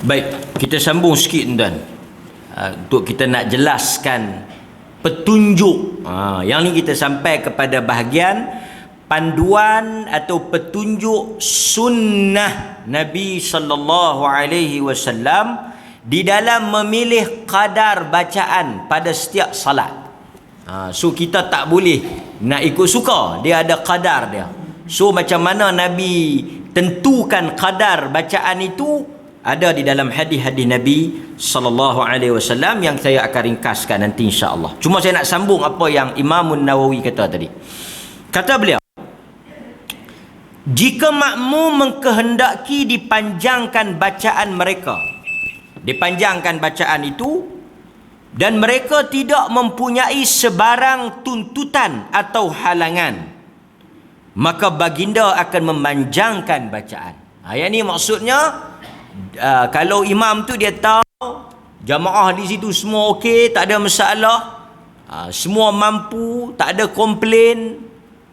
Baik, kita sambung sikit tuan. Untuk kita nak jelaskan petunjuk. Yang ni kita sampai kepada bahagian panduan atau petunjuk sunnah Nabi sallallahu alaihi wasallam di dalam memilih kadar bacaan pada setiap salat. So kita tak boleh nak ikut suka, dia ada kadar dia. So macam mana Nabi tentukan kadar bacaan itu ada di dalam hadis-hadis Nabi sallallahu alaihi wasallam yang saya akan ringkaskan nanti insya-Allah. Cuma saya nak sambung apa yang Imam Nawawi kata tadi. Kata beliau, jika makmum mengkehendaki dipanjangkan bacaan mereka, dipanjangkan bacaan itu, dan mereka tidak mempunyai sebarang tuntutan atau halangan, maka baginda akan memanjangkan bacaan. Yang ni maksudnya, kalau imam tu dia tahu jamaah di situ semua okey, tak ada masalah, semua mampu, tak ada komplain,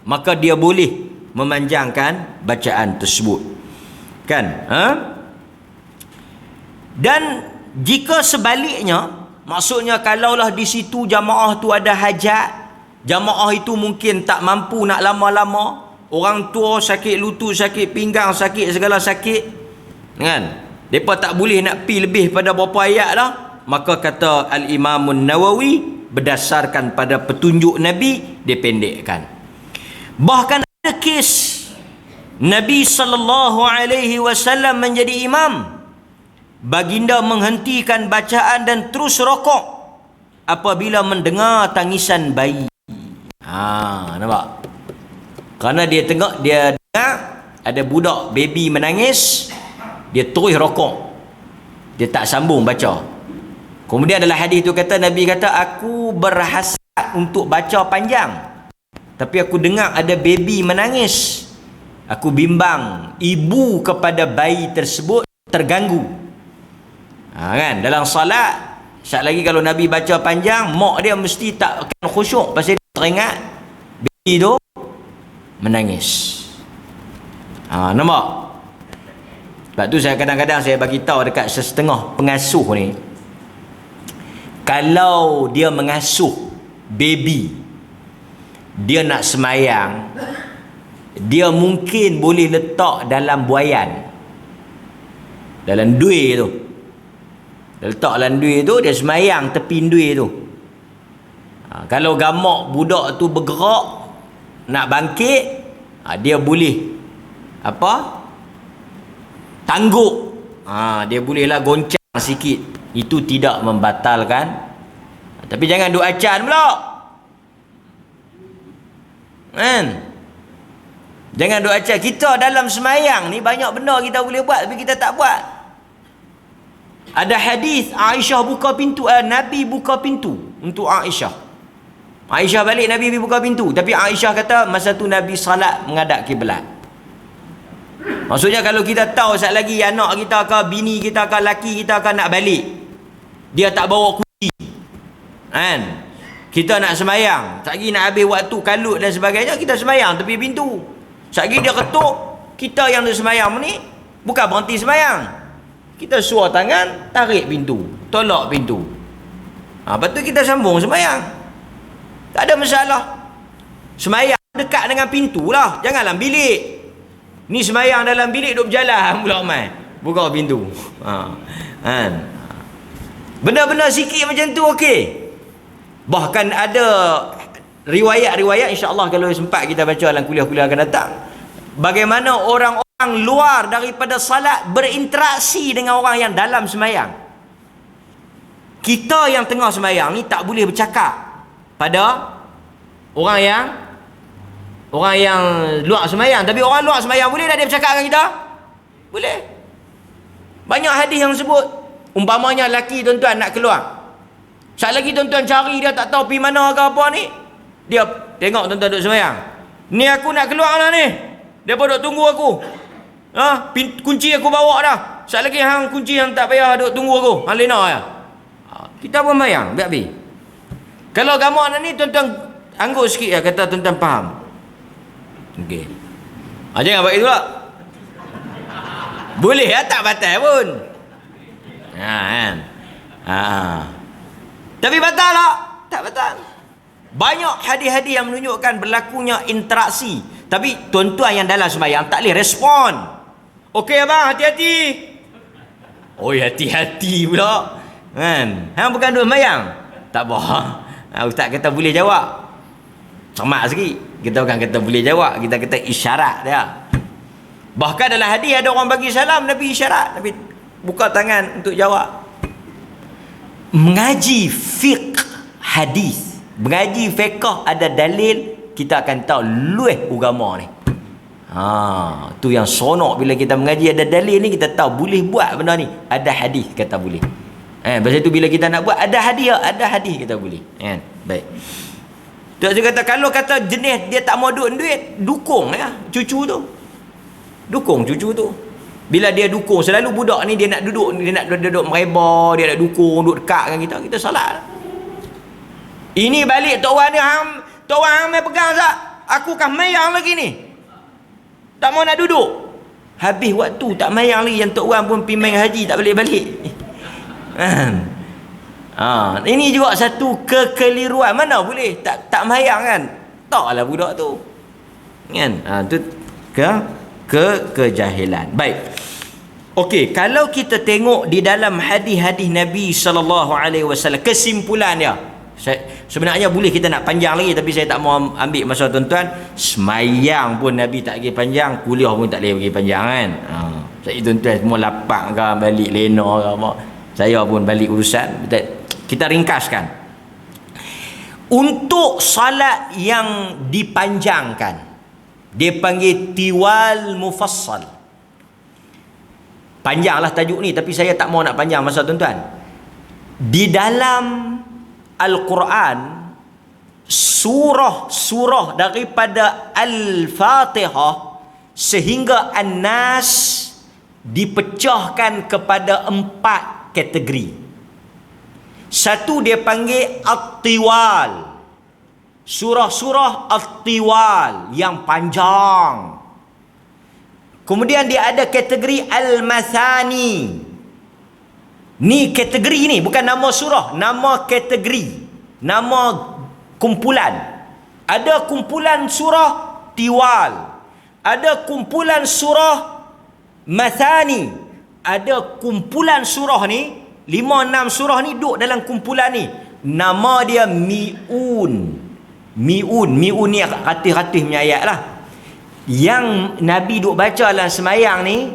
maka dia boleh memanjangkan bacaan tersebut. Kan? Dan jika sebaliknya, maksudnya kalaulah di situ jamaah tu ada hajat, jamaah itu mungkin tak mampu nak lama-lama, orang tua sakit lutut, sakit pinggang, sakit segala sakit, kan? Mereka tak boleh nak pi lebih pada berapa ayat dah. Maka kata Al-Imam Nawawi, berdasarkan pada petunjuk Nabi, dipendekkan. Bahkan ada kes Nabi sallallahu alaihi wasallam menjadi imam, baginda menghentikan bacaan dan terus rokok apabila mendengar tangisan bayi. Nampak? Kerana dia dengar ada budak baby menangis, dia terus rokok, dia tak sambung baca. Kemudian dalam hadis tu kata, Nabi kata, aku berhasrat untuk baca panjang, tapi aku dengar ada baby menangis, aku bimbang ibu kepada bayi tersebut terganggu. Kan, dalam salat sat lagi kalau Nabi baca panjang, mak dia mesti tak akan khusyuk, pasal dia teringat baby tu menangis. Nampak? Sebab tu saya kadang-kadang saya bagi tahu dekat setengah pengasuh ni, kalau dia mengasuh baby, dia nak semayang, dia mungkin boleh letak dalam buayan, dalam duit tu, dia letak dalam duit tu, dia semayang tepi duit tu. Kalau gamak budak tu bergerak nak bangkit, dia boleh tangguk, dia bolehlah goncang sikit. Itu tidak membatalkan, tapi jangan duk acan pula, kan? Jangan duk acan. Kita dalam semayang ni banyak benda kita boleh buat, tapi kita tak buat. Ada hadis Aisyah buka pintu, Nabi buka pintu untuk Aisyah. Aisyah balik, Nabi buka pintu, tapi Aisyah kata masa tu Nabi salat menghadap kiblat. Maksudnya kalau kita tahu saat lagi anak kita ke bini kita ke laki kita ke nak balik, dia tak bawa kunci, kan? Kita nak semayang, tak lagi nak habis waktu kalut dan sebagainya, kita semayang tepi pintu. Tak lagi dia ketuk, kita yang nak semayang ni bukan berhenti semayang, kita suar tangan, tarik pintu, tolak pintu. Lepas tu kita sambung semayang, tak ada masalah. Semayang dekat dengan pintu lah, janganlah bilik. Ni semayang dalam bilik duk berjalan pula mai, buka pintu. Kan? Benda-benda sikit macam tu okey. Bahkan ada riwayat-riwayat, insya-Allah kalau sempat kita baca dalam kuliah-kuliah akan datang, bagaimana orang-orang luar daripada salat berinteraksi dengan orang yang dalam semayang. Kita yang tengah semayang ni tak boleh bercakap pada orang yang luar semayang, tapi orang luar semayang boleh dah dia bercakap dengan kita? Boleh. Banyak hadis yang sebut, umpamanya lelaki tuan-tuan nak keluar, sekali lagi tuan-tuan cari dia tak tahu pergi mana ke apa ni, dia tengok tuan-tuan duduk semayang, ni aku nak keluar lah ni, dia pun duduk tunggu aku, kunci aku bawa dah, sekali lagi hang kunci yang tak payah duduk tunggu aku, hang lena ya. Kita pun semayang biar habis. Kalau agama ni tuan-tuan anggut sikit ya, kata tuan-tuan faham. Okey. Jangan buat itu lah. Boleh lah, tak batal pun. Kan? Tapi batal tak? Tak batal. Banyak hadis-hadis yang menunjukkan berlakunya interaksi. Tapi tuan-tuan yang dalam sembahyang tak boleh respon. Okey abang, hati-hati. Oh, hati-hati pula. Kan? Hang bukan duduk sembahyang? Tak apa. Ustaz kata boleh jawab. Cermat sikit. Kita bukan kata boleh jawab, kita kata isyarat dia. Bahkan dalam hadis ada orang bagi salam, Nabi isyarat, Nabi buka tangan untuk jawab. Mengaji fiqh hadis, mengaji fiqh ada dalil, kita akan tahu luih agama ni. Tu yang sonok bila kita mengaji ada dalil ni, kita tahu boleh buat benda ni. Ada hadis kata boleh. Pasal tu bila kita nak buat ada hadis kata boleh. Baik. Tu saya kata kalau kata jenis dia tak mau duit, dukung ya cucu tu. Dukung cucu tu. Bila dia dukung, selalu budak ni dia nak duduk mereba, dia nak dukung, duduk dekat dengan kita salah. Ini balik tok wan ni tok wan mai pegang tak? Aku kan mayang lagi ni. Tak mau nak duduk. Habis waktu tak mayang lagi, yang tok wan pun pergi main haji tak balik-balik. Ini juga satu kekeliruan. Mana boleh tak mayang kan? Taklah budak tu. Kan? Tu kejahilan. Baik. Okey, kalau kita tengok di dalam hadis-hadis Nabi SAW, kesimpulan dia. Sebenarnya boleh kita nak panjang lagi, tapi saya tak mau ambil masa tuan-tuan. Semayang pun Nabi tak bagi panjang, kuliah pun tak boleh bagi panjang kan. Jadi tuan-tuan semua lapak ke balik lena ke apa. Saya pun balik urusan. Kita ringkaskan. Untuk salat yang dipanjangkan, dia panggil tiwal mufassal. Panjanglah tajuk ni, tapi saya tak mau nak panjang masa tuan-tuan. Di dalam Al-Quran, surah-surah daripada Al-Fatihah sehingga An-Nas dipecahkan kepada 4 kategori. Satu dia panggil At-Tiwal. Surah-surah At-Tiwal yang panjang. Kemudian dia ada kategori Al-Mathani. Ni kategori ni, bukan nama surah, nama kategori, nama kumpulan. Ada kumpulan surah Tiwal, ada kumpulan surah Mathani, ada kumpulan surah ni, 5-6 surah ni duduk dalam kumpulan ni. Nama dia Mi'un. Mi'un ni ratih-ratih punya ayat lah. Yang Nabi duk baca dalam semayang ni,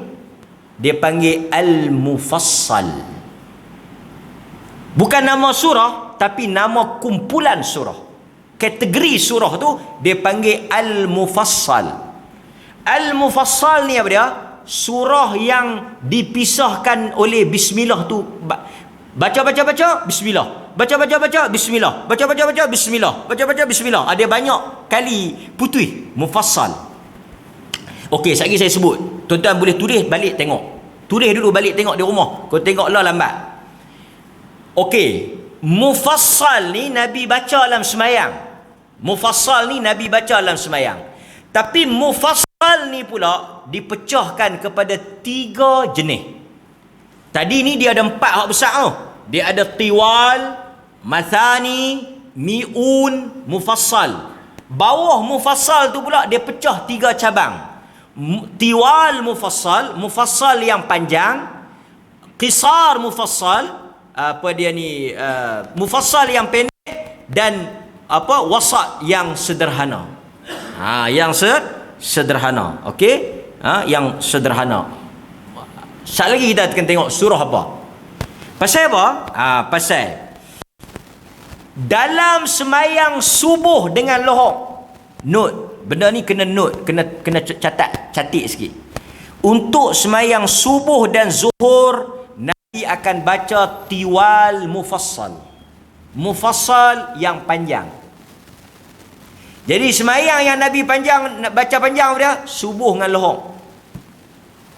dia panggil Al-Mufassal. Bukan nama surah, tapi nama kumpulan surah. Kategori surah tu dia panggil Al-Mufassal. Al-Mufassal ni apa dia? Surah yang dipisahkan oleh bismillah tu. Baca-baca bismillah. Baca-baca bismillah. Baca-baca bismillah. Baca-baca bismillah. Ada banyak kali putih mufassal. Okey, sekali saya sebut. Tuan-tuan boleh tulis balik tengok. Tulis dulu balik tengok di rumah. Kau tengoklah lambat. Okey, mufassal ni Nabi baca dalam semayang. Mufassal ni Nabi baca dalam semayang. Tapi mufassal ni pula dipecahkan kepada 3 jenis. Tadi ni dia ada 4 hak besar tu. Dia ada tiwal, mathani, mi'un, mufassal. Bawah mufassal tu pula dia pecah 3 cabang. Tiwal mufassal, mufassal yang panjang, qisar mufassal, apa dia ni, mufassal yang pendek, dan apa, wasat yang sederhana. Yang sederhana. Okey? Yang sederhana. Sekali lagi kita akan tengok surah apa. Pasal apa? Pasal dalam semayang subuh dengan lohor. Note. Benda ni kena note, kena catat sikit. Untuk semayang subuh dan zuhur, Nabi akan baca tiwal mufassal. Mufassal yang panjang. Jadi semayang yang Nabi baca panjang dia subuh dengan lohor.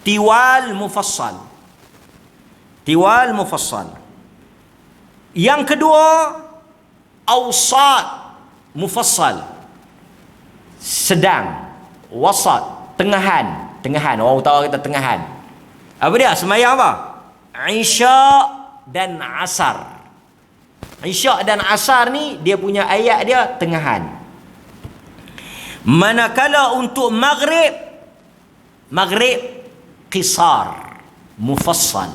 Tiwal mufassal. Tiwal mufassal. Yang kedua, awsat mufassal. Sedang, wasat, tengahan. Orang utara kata tengahan. Apa dia? Semayang apa? Isya dan asar. Isya dan asar ni dia punya ayat dia tengahan. Manakala untuk maghrib qisar, mufassal.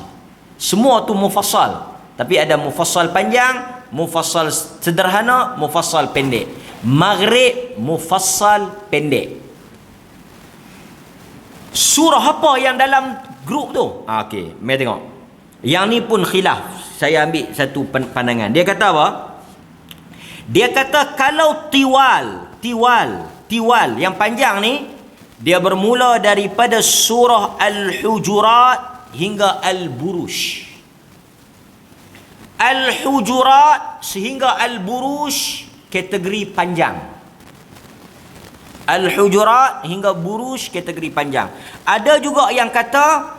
Semua tu mufassal. Tapi ada mufassal panjang, mufassal sederhana, mufassal pendek. Maghrib mufassal pendek. Surah apa yang dalam grup tu? Okey, mari tengok. Yang ni pun khilaf. Saya ambil satu pandangan. Dia kata apa? Dia kata kalau tiwal yang panjang ni, dia bermula daripada surah Al-Hujurat hingga Al-Buruj. Al-Hujurat sehingga Al-Buruj kategori panjang. Al-Hujurat hingga Buruj kategori panjang. Ada juga yang kata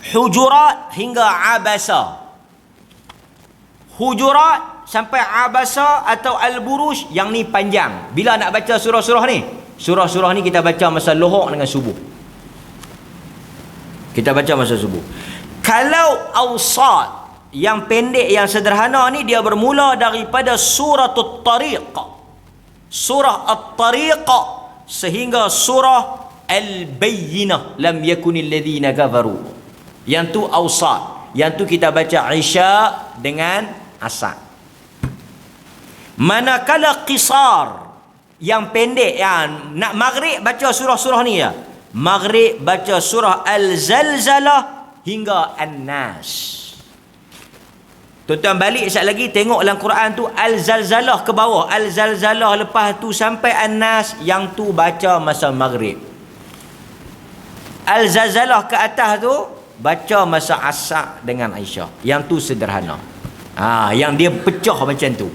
Hujurat hingga Abasa. Hujurat sampai Abasa atau Al-Buruj, yang ni panjang. Bila nak baca surah-surah ni? Surah-surah ni kita baca masa lohor dengan subuh. Kita baca masa subuh. Kalau awsat, yang pendek, yang sederhana ni, dia bermula daripada surah At-Tariq. Surah At-Tariq sehingga surah Al-Bayyinah, lam yakunil ladzina kafaru. Yang tu awsat. Yang tu kita baca Isya dengan asar. Manakala qisar, yang pendek, yang nak maghrib baca surah-surah ni ya. Maghrib baca surah Al-Zalzalah hingga An-Nas. Tuan-tuan balik sekali lagi tengok dalam Quran tu, Al-Zalzalah ke bawah, Al-Zalzalah, lepas tu sampai An-Nas, yang tu baca masa maghrib. Al-Zalzalah ke atas tu baca masa asar dengan Aisyah. Yang tu sederhana. Yang dia pecah macam tu.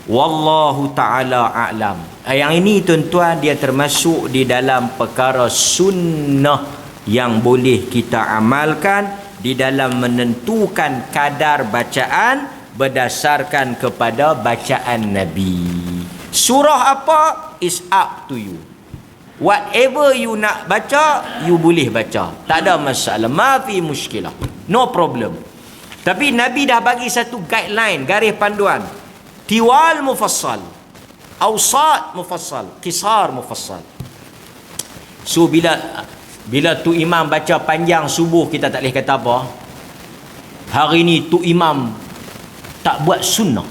Wallahu ta'ala a'lam. Yang ini tuan-tuan, dia termasuk di dalam perkara sunnah yang boleh kita amalkan di dalam menentukan kadar bacaan berdasarkan kepada bacaan Nabi. Surah apa is up to you. Whatever you nak baca, you boleh baca. Tak ada masalah. Mafi muskilah. No problem. Tapi Nabi dah bagi satu guideline, garis panduan. Tiwal mufassal, awsat mufassal, qisar mufassal. So bila tu imam baca panjang subuh, kita tak boleh kata apa. Hari ni tu imam tak buat sunnah.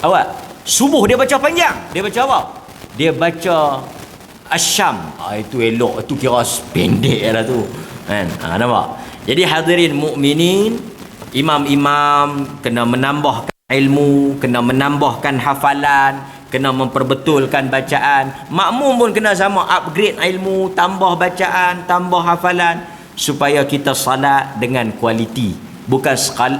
Awak, subuh dia baca panjang. Dia baca apa? Dia baca Asyam. Itu elok, itu kira pendek dah tu. Kan? Nampak? Jadi hadirin mukminin, imam-imam kena menambahkan ilmu, kena menambahkan hafalan, kena memperbetulkan bacaan. Makmum pun kena sama, upgrade ilmu, tambah bacaan, tambah hafalan, supaya kita salat dengan kualiti, bukan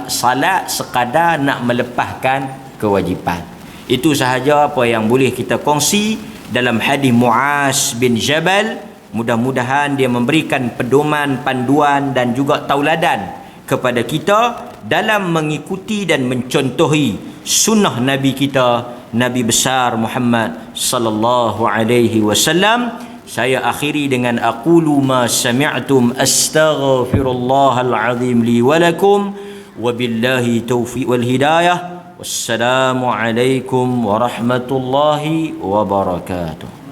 salat sekadar nak melepaskan kewajipan. Itu sahaja apa yang boleh kita kongsi dalam hadis Muaz bin Jabal. Mudah-mudahan dia memberikan pedoman, panduan dan juga tauladan kepada kita dalam mengikuti dan mencontohi sunnah Nabi kita, Nabi besar Muhammad sallallahu alaihi wasallam. Saya akhiri dengan aqulu ma sami'tum astaghfirullahal azim li wa lakum wa billahi taufiq wal hidayah. Wassalamu alaikum warahmatullahi wabarakatuh.